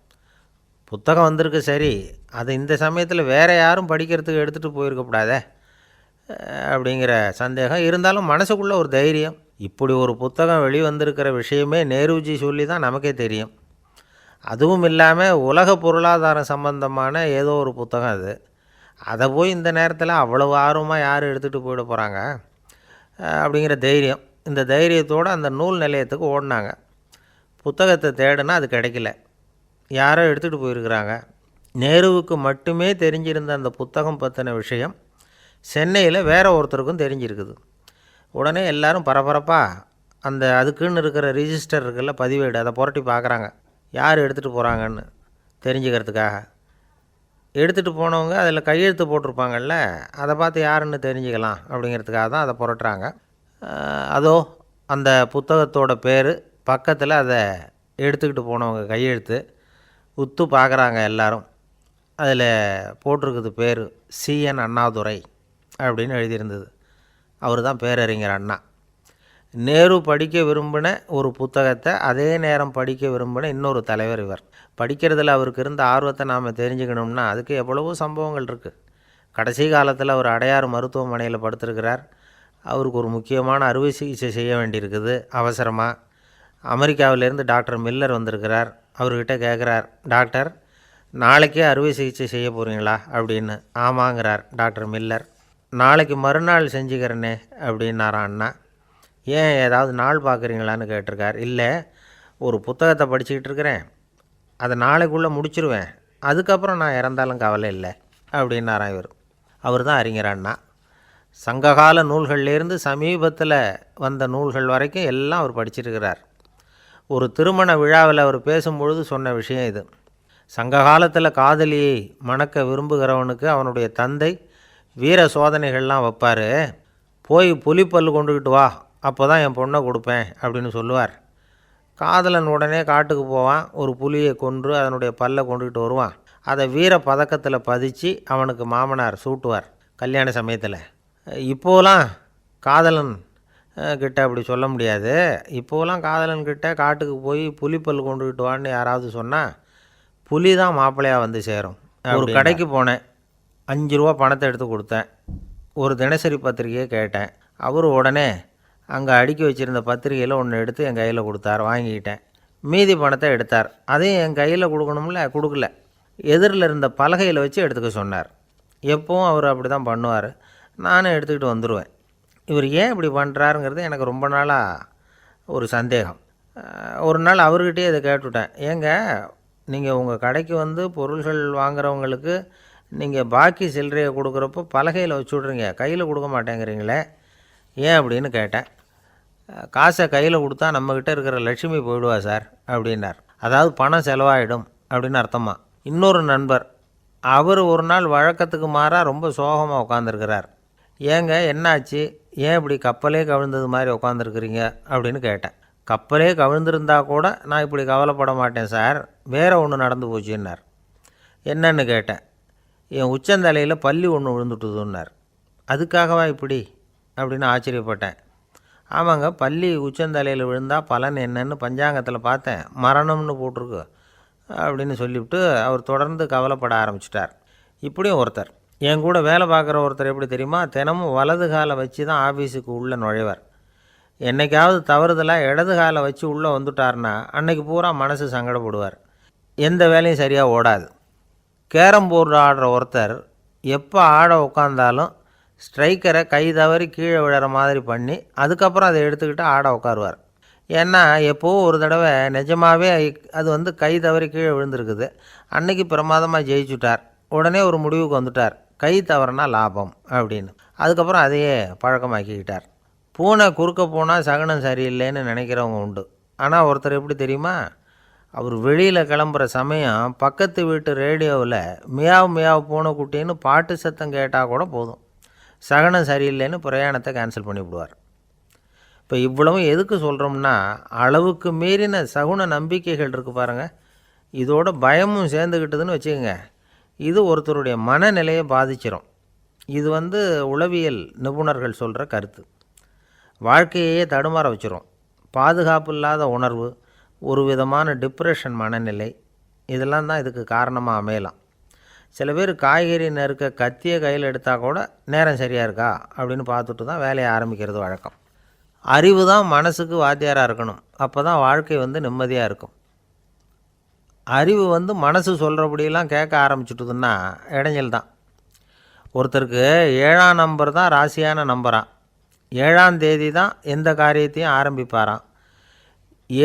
புத்தகம் வந்திருக்கு சரி, அது இந்த சமயத்தில் வேறு யாரும் படிக்கிறதுக்கு எடுத்துகிட்டு போயிருக்கக்கூடாதே அப்படிங்கிற சந்தேகம். இருந்தாலும் மனசுக்குள்ளே ஒரு தைரியம், இப்படி ஒரு புத்தகம் வெளிவந்திருக்கிற விஷயமே நேருஜி சொல்லி தான் நமக்கே தெரியும். அதுவும் இல்லாமல் உலக பொருளாதாரம் சம்பந்தமான ஏதோ ஒரு புத்தகம் அது. அதை போய் இந்த நேரத்தில் அவ்வளவு ஆர்வமாக யார் எடுத்துகிட்டு போயிட போகிறாங்க அப்படிங்கிற தைரியம். இந்த தைரியத்தோடு அந்த நூல் நிலையத்துக்கு ஓடினாங்க. புத்தகத்தை தேடினா அது கிடைக்கல. யாரோ எடுத்துகிட்டு போயிருக்கிறாங்க. நேருவுக்கு மட்டுமே தெரிஞ்சிருந்த அந்த புத்தகம் பற்றின விஷயம் சென்னையில் வேறு ஒருத்தருக்கும் தெரிஞ்சிருக்குது. உடனே எல்லோரும் பரபரப்பாக அந்த அதுக்குன்னு இருக்கிற ரிஜிஸ்டர் இருக்குல்ல, பதிவேடு, அதை புரட்டி பார்க்குறாங்க யார் எடுத்துகிட்டு போகிறாங்கன்னு தெரிஞ்சுக்கிறதுக்காக. எடுத்துகிட்டு போனவங்க அதில் கையெழுத்து போட்டிருப்பாங்கல்ல, அதை பார்த்து யாருன்னு தெரிஞ்சுக்கலாம் அப்படிங்கிறதுக்காக தான் அதை புரட்டுறாங்க. அதோ அந்த புத்தகத்தோட பேர் பக்கத்தில் அதை எடுத்துக்கிட்டு போனவங்க கையெழுத்து உத்து பார்க்குறாங்க எல்லாரும். அதில் போட்டிருக்குது பேர் CN அண்ணாதுரை அப்படின்னு எழுதியிருந்தது. அவர் தான் பேரறிஞர் அண்ணா. நேரு படிக்க விரும்பின ஒரு புத்தகத்தை அதே நேரம் படிக்க விரும்பின இன்னொரு தலைவர் இவர். படிக்கிறதுல அவருக்கு இருந்த ஆர்வத்தை நாம் தெரிஞ்சுக்கணும்னா அதுக்கு எவ்வளவோ சம்பவங்கள் இருக்குது. கடைசி காலத்தில் அவர் அடையாறு மருத்துவமனையில் படுத்திருக்கிறார். அவருக்கு ஒரு முக்கியமான அறுவை சிகிச்சை செய்ய வேண்டியிருக்குது அவசரமாக. அமெரிக்காவிலேருந்து டாக்டர் மில்லர் வந்திருக்கிறார். அவர்கிட்ட கேட்குறார், டாக்டர் நாளைக்கே அறுவை சிகிச்சை செய்ய போகிறீங்களா அப்படின்னு. ஆமாங்கிறார் டாக்டர் மில்லர். நாளைக்கு மறுநாள் செஞ்சுக்கிறேனே அப்படின்னாரான் அண்ணா. ஏன் ஏதாவது நாள் பார்க்குறீங்களான்னு கேட்டிருக்கார். இல்லை, ஒரு புத்தகத்தை படிச்சுக்கிட்டு இருக்கிறேன், அதை நாளைக்குள்ளே முடிச்சிருவேன், அதுக்கப்புறம் நான் இறந்தாலும் கவலை இல்லை அப்படின்னாரான் இவர். அவர் தான் அறிஞர் அண்ணா. சங்ககால நூல்கள்லேருந்து சமீபத்தில் வந்த நூல்கள் வரைக்கும் எல்லாம் அவர் படிச்சிருக்கிறார். ஒரு திருமண விழாவில் அவர் பேசும்பொழுது சொன்ன விஷயம் இது. சங்க காலத்தில் காதலியை மணக்க விரும்புகிறவனுக்கு அவனுடைய தந்தை வீர சோதனைகள்லாம் வைப்பார். போய் புலிப்பல் கொண்டுக்கிட்டு வா, அப்போ தான் என் பொண்ணை கொடுப்பேன் அப்படின்னு சொல்லுவார். காதலன் உடனே காட்டுக்கு போவான், ஒரு புலியை கொன்று அதனுடைய பல்லை கொண்டுக்கிட்டு வருவான். அதை வீர பதக்கத்தில் பதித்து அவனுக்கு மாமனார் சூட்டுவார் கல்யாண சமயத்தில். இப்போலாம் காதலன் கிட்ட அப்படி சொல்ல முடியாது. இப்போலாம் காதலன்கிட்ட காட்டுக்கு போய் புலிப்பல் கொண்டுக்கிட்டு வான்னு யாராவது சொன்னால் புலி தான் மாப்பிள்ளையாக வந்து சேரும். ஒரு கடைக்கு போனேன், 5 ரூபா பணத்தை எடுத்து கொடுத்தேன். ஒரு தினசரி பத்திரிகையை கேட்டேன். அவர் உடனே அங்கே அடுக்கி வச்சுருந்த பத்திரிகையில் ஒன்று எடுத்து என் கையில் கொடுத்தார். வாங்கிக்கிட்டேன். மீதி பணத்தை எடுத்தார். அதையும் என் கையில் கொடுக்கணும்ல, கொடுக்கல. எதிரில் இருந்த பலகையில் வச்சு எடுத்துக்க சொன்னார். எப்போவும் அவர் அப்படி தான் பண்ணுவார். நானும் எடுத்துக்கிட்டு வந்துடுவேன். இவர் ஏன் இப்படி பண்ணுறாருங்கிறது எனக்கு ரொம்ப நாளாக ஒரு சந்தேகம். ஒரு நாள் அவர்கிட்டயே இதை கேட்டுவிட்டேன். ஏங்க, நீங்கள் உங்கள் கடைக்கு வந்து பொருள்கள் வாங்குறவங்களுக்கு நீங்கள் பாக்கி சில்லறையை கொடுக்குறப்போ பலகையில் வச்சு விட்றீங்க, கையில் கொடுக்க மாட்டேங்கிறீங்களே, ஏன் அப்படின்னு கேட்டேன். காசை கையில் கொடுத்தா நம்மக்கிட்ட இருக்கிற லட்சுமி போயிடுவா சார் அப்படின்னார். அதாவது பணம் செலவாயிடும் அப்படின்னு அர்த்தமா. இன்னொரு நண்பர், அவர் ஒரு நாள் வழக்கத்துக்கு மாறாக ரொம்ப சோகமாக உட்காந்துருக்கிறார். ஏங்க என்னாச்சு, ஏன் இப்படி கப்பலே கவிழ்ந்தது மாதிரி உட்காந்துருக்குறீங்க அப்படின்னு கேட்டேன். கப்பலே கவிழ்ந்திருந்தா கூட நான் இப்படி கவலைப்பட மாட்டேன் சார், வேறு ஒன்று நடந்து போச்சுன்னார். என்னன்னு கேட்டேன். என் உச்சந்தலையில் பல்லி ஒன்று விழுந்துட்டுதுன்னார். அதுக்காகவா இப்படி அப்படின்னு ஆச்சரியப்பட்டேன். ஆமாங்க, பல்லி உச்சந்தலையில் விழுந்தால் பலன் என்னன்னு பஞ்சாங்கத்தில் பார்த்தேன், மரணம்னு போட்டிருக்கு அப்படின்னு சொல்லிவிட்டு அவர் தொடர்ந்து கவலைப்பட ஆரம்பிச்சிட்டார். இப்படியும் ஒருத்தர், என் கூட வேலை பார்க்குற ஒருத்தர் எப்படி தெரியுமா, தினமும் வலது காலை வச்சு தான் ஆஃபீஸுக்கு உள்ளே நுழைவார். என்றைக்காவது தவறுதலாக இடது காலை வச்சு உள்ளே வந்துட்டார்னா அன்னைக்கு பூரா மனசு சங்கடப்படுவார். எந்த வேலையும் சரியாக ஓடாது. கேரம் போர்டு ஆடுற ஒருத்தர் எப்போ ஆட உட்காந்தாலும் ஸ்ட்ரைக்கரை கை தவறி கீழே விழுற மாதிரி பண்ணி அதுக்கப்புறம் அதை எடுத்துக்கிட்டு ஆட உட்காருவார். ஏன்னா எப்போவும் ஒரு தடவை நிஜமாகவே அது கை தவறி கீழே விழுந்திருக்குது. அன்னைக்கு பிரமாதமாக ஜெயிச்சுட்டார். உடனே ஒரு முடிவுக்கு வந்துட்டார், கை தவறுனா லாபம் அப்படின்னு. அதுக்கப்புறம் அதையே பழக்கமாக்கிக்கிட்டார். பூனை குறுக்க போனால் சகனம் சரியில்லைன்னு நினைக்கிறவங்க உண்டு. ஆனால் ஒருத்தர் எப்படி தெரியுமா, அவர் வெளியில் கிளம்புற சமயம் பக்கத்து வீட்டு ரேடியோவில் மியாவ் மியாவ் பூனைக்குட்டின்னு பாட்டு சத்தம் கேட்டால் கூட போதும், சகனம் சரியில்லைன்னு பிரயாணத்தை கேன்சல் பண்ணிவிடுவார். இப்போ இவ்வளவும் எதுக்கு சொல்கிறோம்னா, அளவுக்கு மீறின சகுன நம்பிக்கைகள் இருக்குது பாருங்கள், இதோட பயமும் சேர்ந்துக்கிட்டதுன்னு வச்சுக்கோங்க, இது ஒருத்தருடைய மனநிலையை பாதிச்சிடும். இது உளவியல் நிபுணர்கள் சொல்கிற கருத்து. வாழ்க்கையே தடுமாற வச்சிரும். பாதுகாப்பு இல்லாத உணர்வு, ஒரு விதமான டிப்ரெஷன் மனநிலை, இதெல்லாம் தான் இதுக்கு காரணமாக அமையலாம். சில பேர் காய்கறி நறுக்க கத்தியை கையில் எடுத்தால் கூட நேரம் சரியாக இருக்கா அப்படின்னு பார்த்துட்டு தான் வேலையை ஆரம்பிக்கிறது வழக்கம். அறிவு தான் மனசுக்கு வாத்தியாராக இருக்கணும். அப்போ தான் வாழ்க்கை நிம்மதியாக இருக்கும். அறிவு மனசு சொல்கிறபடியெல்லாம் கேட்க ஆரம்பிச்சுட்டுதுன்னா இடைஞ்சல் தான். ஒருத்தருக்கு 7ஆம் நம்பர் தான் ராசியான நம்பரான். 7ஆம் தேதி தான் எந்த காரியத்தையும் ஆரம்பிப்பாராம்.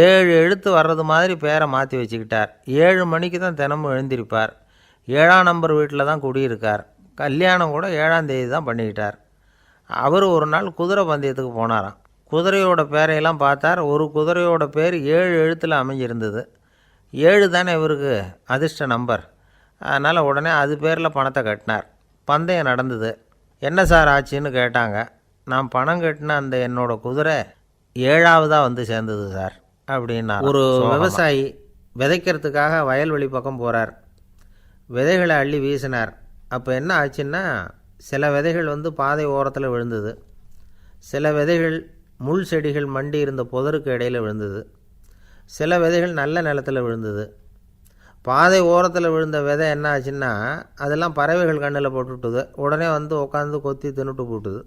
7 எழுத்து வர்றது மாதிரி பேரை மாற்றி வச்சுக்கிட்டார். 7 மணிக்கு தான் தினமும் எழுந்திருப்பார். 7ஆம் நம்பர் வீட்டில் தான் குடியிருக்கார். கல்யாணம் கூட 7ஆம் தேதி தான் பண்ணிக்கிட்டார். அவர் ஒரு நாள் குதிரை பந்தயத்துக்கு போனாராம். குதிரையோட பேரையெல்லாம் பார்த்தார். ஒரு குதிரையோட பேர் 7 எழுத்தில் அமைஞ்சிருந்தது. 7 தானே இவருக்கு அதிர்ஷ்ட நம்பர். அதனால் உடனே அது பேரில் பணத்தை கட்டினார். பந்தயம் நடந்தது. என்ன சார் ஆச்சுன்னு கேட்டாங்க. நான் பணம் கட்டின அந்த என்னோடய குதிரை 7ஆவதாக சேர்ந்தது சார் அப்படின்னா. ஒரு விவசாயி விதைக்கிறதுக்காக வயல்வெளி பக்கம் போகிறார். விதைகளை அள்ளி வீசினார். அப்போ என்ன ஆச்சுன்னா, சில விதைகள் பாதை ஓரத்தில் விழுந்தது. சில விதைகள் முள் செடிகள் மண்டி இருந்த புதருக்கு இடையில் விழுந்தது. சில விதைகள் நல்ல நிலத்தில் விழுந்தது. பாதை ஓரத்தில் விழுந்த விதை என்ன ஆச்சுன்னா, அதெல்லாம் பறவைகள் கண்ணில் போட்டுவிட்டுது. உடனே உட்காந்து கொத்தி தின்னுட்டு போட்டுது.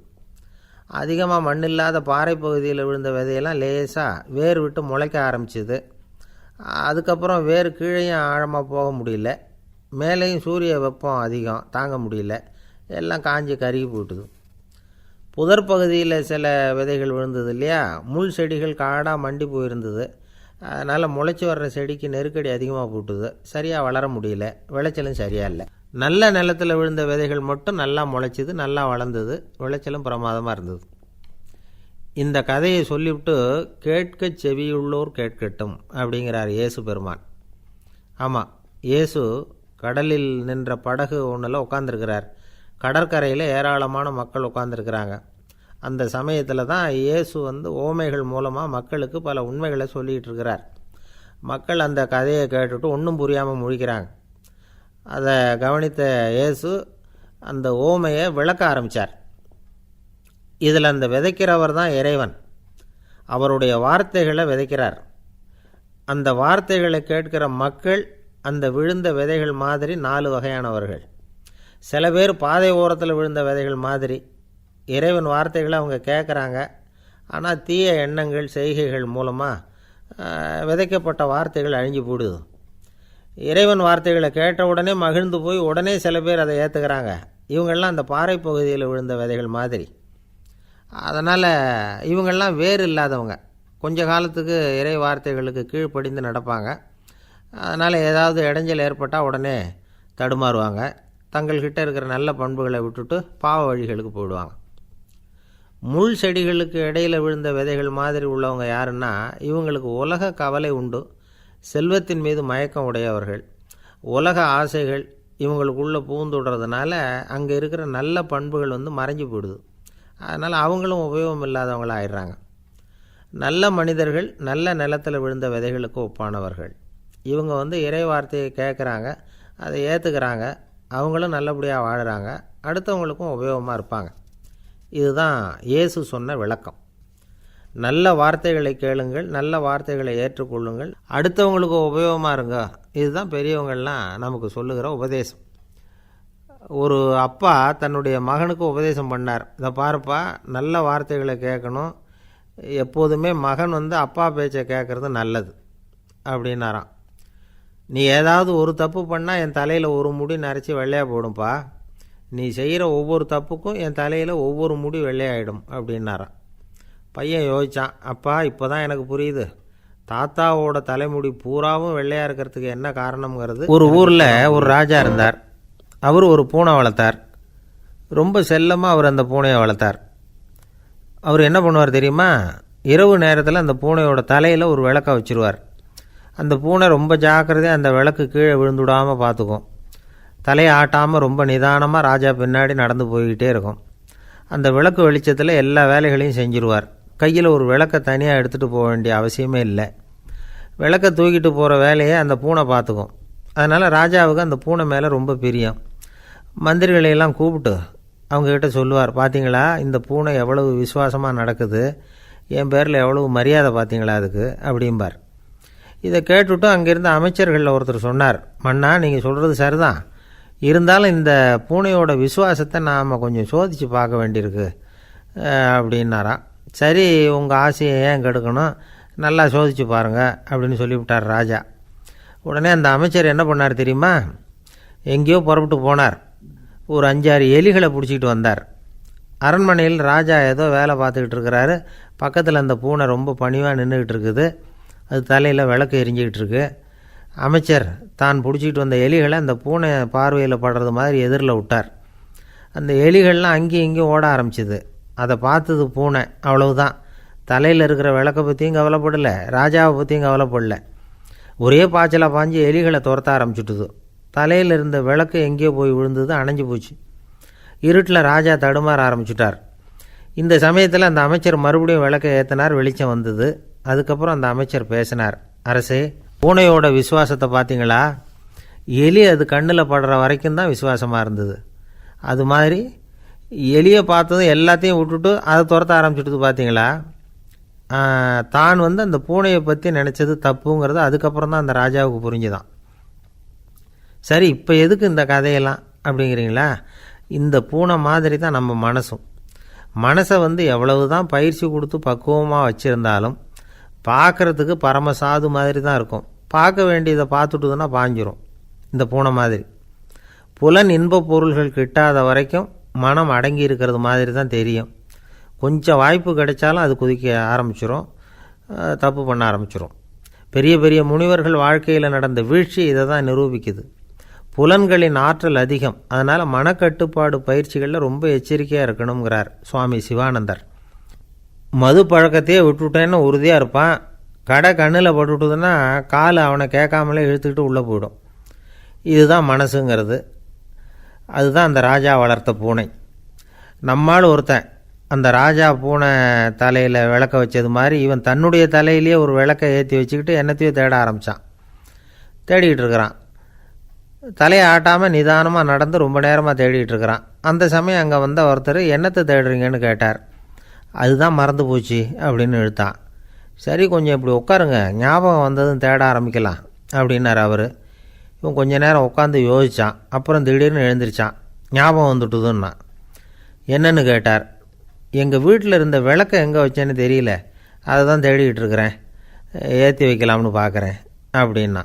அதிகமாக மண் இல்லாத பாறை பகுதியில் விழுந்த விதையெல்லாம் லேசாக வேர் விட்டு முளைக்க ஆரம்பிச்சிது. அதுக்கப்புறம் வேர் கீழேயும் ஆழமாக போக முடியல, மேலேயும் சூரிய வெப்பம் அதிகம் தாங்க முடியல, எல்லாம் காஞ்சி கருகி போட்டுது. புதர் பகுதியில் சில விதைகள் விழுந்தது இல்லையா, முள் செடிகள் காடாக மண்டி போயிருந்தது. அதனால் முளைச்சி வர்ற செடிக்கு நெருக்கடி அதிகமாக போட்டுது. சரியாக வளர முடியல, விளைச்சலும் சரியாக இல்லை. நல்ல நிலத்தில் விழுந்த விதைகள் மட்டும் நல்லா முளைச்சிது, நல்லா வளர்ந்தது, விளைச்சலும் பிரமாதமாக இருந்தது. இந்த கதையை சொல்லிவிட்டு கேட்க செவியுள்ளோர் கேட்கட்டும் அப்படிங்கிறார் இயேசு பெருமான். ஆமாம், இயேசு கடலில் நின்ற படகு ஒன்றில் உட்காந்துருக்கிறார். கடற்கரையில் ஏராளமான மக்கள் உட்காந்துருக்கிறாங்க. அந்த சமயத்தில் தான் இயேசு ஓமைகள் மூலமாக மக்களுக்கு பல உண்மைகளை சொல்லிகிட்டு இருக்கிறார். மக்கள் அந்த கதையை கேட்டுட்டு ஒன்றும் புரியாமல் முழிக்கிறாங்க. அதை கவனித்த இயேசு அந்த ஓமையை விளக்க ஆரம்பித்தார். இதில் அந்த விதைக்கிறவர் தான் இறைவன். அவருடைய வார்த்தைகளை விதைக்கிறார். அந்த வார்த்தைகளை கேட்கிற மக்கள் அந்த விழுந்த விதைகள் மாதிரி 4 வகையானவர்கள். சில பேர் பாதை ஓரத்தில் விழுந்த விதைகள் மாதிரி. இறைவன் வார்த்தைகளை அவங்க கேட்குறாங்க, ஆனால் தீய எண்ணங்கள் செய்கைகள் மூலமாக விதைக்கப்பட்ட வார்த்தைகள் அழிஞ்சு போடுது. இறைவன் வார்த்தைகளை கேட்ட உடனே மகிழ்ந்து போய் உடனே சில பேர் அதை ஏற்றுக்கிறாங்க. இவங்கெல்லாம் அந்த பாறை பகுதியில் விழுந்த விதைகள் மாதிரி. அதனால் இவங்கெல்லாம் வேறு இல்லாதவங்க. கொஞ்ச காலத்துக்கு இறை வார்த்தைகளுக்கு கீழ்ப்படிந்து நடப்பாங்க. அதனால் ஏதாவது இடைஞ்சல் ஏற்பட்டால் உடனே தடுமாறுவாங்க. தங்கள்கிட்ட இருக்கிற நல்ல பண்புகளை விட்டுட்டு பாவ வழிகளுக்கு போயிடுவாங்க. முள் செடிகளுக்கு இடையில் விழுந்த விதைகள் மாதிரி உள்ளவங்க யாருன்னா, இவங்களுக்கு உலக கவலை உண்டு, செல்வத்தின் மீது மயக்கம் உடையவர்கள். உலக ஆசைகள் இவங்களுக்குள்ளே பூந்துடுறதுனால அங்கே இருக்கிற நல்ல பண்புகள் மறைஞ்சு போயிடுது. அதனால் அவங்களும் உபயோகம் இல்லாதவங்களாக ஆயிடுறாங்க. நல்ல மனிதர்கள் நல்ல நிலத்தில் விழுந்த விதைகளுக்கு ஒப்பானவர்கள். இவங்க இறை வார்த்தையை கேட்குறாங்க, அதை ஏற்றுக்கிறாங்க, அவங்களும் நல்லபடியாக வாழுறாங்க, அடுத்தவங்களுக்கும் உபயோகமாக இருப்பாங்க. இதுதான் இயேசு சொன்ன விளக்கம். நல்ல வார்த்தைகளை கேளுங்கள், நல்ல வார்த்தைகளை ஏற்றுக்கொள்ளுங்கள், அடுத்தவங்களுக்கு உபயோகமாக இருங்க. இதுதான் பெரியவங்கள்லாம் நமக்கு சொல்லுகிற உபதேசம். ஒரு அப்பா தன்னுடைய மகனுக்கு உபதேசம் பண்ணார். இதை பாருப்பா, நல்ல வார்த்தைகளை கேட்கணும், எப்போதுமே மகன் அப்பா பேச்சை கேட்குறது நல்லது அப்படின்னாராம். நீ ஏதாவது ஒரு தப்பு பண்ணால் என் தலையில் ஒரு முடி நரைச்சி வெள்ளையாக போடும்பா, நீ செய்கிற ஒவ்வொரு தப்புக்கும் என் தலையில் ஒவ்வொரு முடி வெள்ளையாயிடும் அப்படின்னாராம். பையன் யோசித்தான், அப்பா இப்போ தான் எனக்கு புரியுது, தாத்தாவோட தலைமுடி பூராவும் வெள்ளையாக இருக்கிறதுக்கு என்ன காரணம்ங்கிறது. ஒரு ஊரில் ஒரு ராஜா இருந்தார். அவர் ஒரு பூனை வளர்த்தார். ரொம்ப செல்லமாக அவர் அந்த பூனையை வளர்த்தார். அவர் என்ன பண்ணுவார் தெரியுமா, இரவு நேரத்தில் அந்த பூனையோட தலையில் ஒரு விளக்கை வச்சுருவார். அந்த பூனை ரொம்ப ஜாக்கிரதையாக அந்த விளக்கு கீழே விழுந்துடாமல் பார்த்துக்கும். தலையை ஆட்டாமல் ரொம்ப நிதானமாக ராஜா பின்னாடி நடந்து போய்கிட்டே இருக்கும். அந்த விளக்கு வெளிச்சத்தில் எல்லா வேலைகளையும் செஞ்சிருவார். கையில் ஒரு விளக்கை தனியாக எடுத்துகிட்டு போக வேண்டிய அவசியமே இல்லை. விளக்கை தூக்கிட்டு போகிற வேலையை அந்த பூனை பார்த்துக்கும். அதனால் ராஜாவுக்கு அந்த பூனை மேலே ரொம்ப பிரியம். மந்திரிகளையெல்லாம் கூப்பிட்டு அவங்கக்கிட்ட சொல்லுவார், பார்த்தீங்களா இந்த பூனை எவ்வளவு விசுவாசமாக நடக்குது, என் பேரில் எவ்வளவு மரியாதை பார்த்தீங்களா அதுக்கு அப்படிம்பார். இதை கேட்டுவிட்டு அங்கேருந்து அமைச்சர்களில் ஒருத்தர் சொன்னார், மன்னா நீங்கள் சொல்கிறது சரிதான், இருந்தாலும் இந்த பூனையோட விசுவாசத்தை நாம் கொஞ்சம் சோதித்து பார்க்க வேண்டியிருக்கு அப்படின்னாராம். சரி, உங்கள் ஆசையை ஏன் கெடுக்கணும், நல்லா சோதித்து பாருங்கள் அப்படின்னு சொல்லிவிட்டார் ராஜா. உடனே அந்த அமைச்சர் என்ன பண்ணார் தெரியுமா, எங்கேயோ புறப்பட்டு போனார். ஒரு 5-6 எலிகளை பிடிச்சிக்கிட்டு வந்தார். அரண்மனையில் ராஜா ஏதோ வேலை பார்த்துக்கிட்டு இருக்கிறாரு. பக்கத்தில் அந்த பூனை ரொம்ப பணிவாக நின்றுக்கிட்டு இருக்குது. அது தலையில் விளக்கு எரிஞ்சிக்கிட்டு இருக்கு. அமைச்சர் தான் பிடிச்சிக்கிட்டு வந்த எலிகளை அந்த பூனை பார்வையில் படுறது மாதிரி எதிரில் விட்டார். அந்த எலிகள்லாம் அங்கேயும் இங்கேயும் ஓட ஆரம்பிச்சிது. அதை பார்த்தது பூனை, அவ்வளவுதான். தலையில் இருக்கிற விளக்கை பற்றியும் கவலைப்படலை, ராஜாவை பற்றியும் கவலைப்படலை. ஒரே பாய்ச்சலாக பாஞ்சு எலிகளை துரத்த ஆரம்பிச்சுட்டுது. தலையில் இருந்த விளக்கு எங்கேயோ போய் விழுந்தது, அணைஞ்சு போச்சு. இருட்டில் ராஜா தடுமாற ஆரம்பிச்சுட்டார். இந்த சமயத்தில் அந்த அமைச்சர் மறுபடியும் விளக்கை ஏற்றினார், வெளிச்சம் வந்தது. அதுக்கப்புறம் அந்த அமைச்சர் பேசினார், அரசே, பூனையோட விசுவாசத்தை பார்த்தீங்களா, எலி அது கண்ணில் படுற வரைக்கும் தான் விசுவாசமாக இருந்தது. அது மாதிரி எலியை பார்த்ததும் எல்லாத்தையும் விட்டுட்டு அதை துரத்த ஆரம்பிச்சுட்டு பார்த்தீங்களா. தான் அந்த பூனையை பற்றி நினச்சது தப்புங்கிறது அதுக்கப்புறம் தான் அந்த ராஜாவுக்கு புரிஞ்சுதான். சரி, இப்போ எதுக்கு இந்த கதையெல்லாம் அப்படிங்கிறீங்களா. இந்த பூனை மாதிரி தான் நம்ம மனசும். மனசை எவ்வளவு தான் பயிற்சி கொடுத்து பக்குவமாக வச்சுருந்தாலும் பார்க்குறதுக்கு பரமசாது மாதிரி தான் இருக்கும். பார்க்க வேண்டியதை பார்த்துட்டுதுன்னா பாஞ்சிரும். இந்த பூனை மாதிரி புலன் இன்ப பொருள்கள் கிட்டாத வரைக்கும் மனம் அடங்கி இருக்கிறது மாதிரி தான் தெரியும். கொஞ்சம் வாய்ப்பு கிடைச்சாலும் அது குதிக்க ஆரம்பிச்சிரும், தப்பு பண்ண ஆரம்பிச்சிரும். பெரிய பெரிய முனிவர்கள் வாழ்க்கையில் நடந்த வீழ்ச்சி இதை தான் நிரூபிக்குது. புலன்களின் ஆற்றல் அதிகம், அதனால் மனக்கட்டுப்பாடு பயிற்சிகளில் ரொம்ப எச்சரிக்கையாக இருக்கணுங்கிறார் சுவாமி சிவானந்தர். மது பழக்கத்தையே விட்டுவிட்டேன்னு உறுதியாக இருப்பான். கடை கண்ணில் பட்டுவிட்டதுன்னா கால் அவனை கேட்காமலே இழுத்துக்கிட்டு உள்ளே போயிடும். இதுதான் மனசுங்கிறது. அதுதான் அந்த ராஜா வளர்த்த பூனை. நம்மால் ஒருத்தன் அந்த ராஜா பூனை தலையில் விளக்க வச்சது மாதிரி இவன் தன்னுடைய தலையிலேயே ஒரு விளக்கை ஏற்றி வச்சுக்கிட்டு என்னத்தையோ தேட ஆரம்பித்தான். தேடிக்கிட்டு இருக்கிறான். தலையை ஆட்டாமல் நிதானமாக நடந்து ரொம்ப நேரமாக தேடிகிட்டு இருக்கிறான். அந்த சமயம் அங்கே வந்த ஒருத்தர், என்னத்தை தேடுறீங்கன்னு கேட்டார். அதுதான் மறந்து போச்சு அப்படின்னு இழுத்தான். சரி, கொஞ்சம் இப்படி உட்காருங்க, ஞாபகம் வந்ததும் தேட ஆரம்பிக்கலாம் அப்படின்னார் அவர். இவன் கொஞ்ச நேரம் உட்காந்து யோசித்தான். அப்புறம் திடீர்னு எழுந்திரிச்சான். ஞாபகம் வந்துட்டுதுன்னா. என்னன்னு கேட்டார். எங்கள் வீட்டில் இருந்த விளக்கை எங்கே வச்சேன்னு தெரியல, அதை தான் தேடிக்கிட்டு இருக்கிறேன், ஏற்றி வைக்கலாம்னு பார்க்குறேன் அப்படின்னா.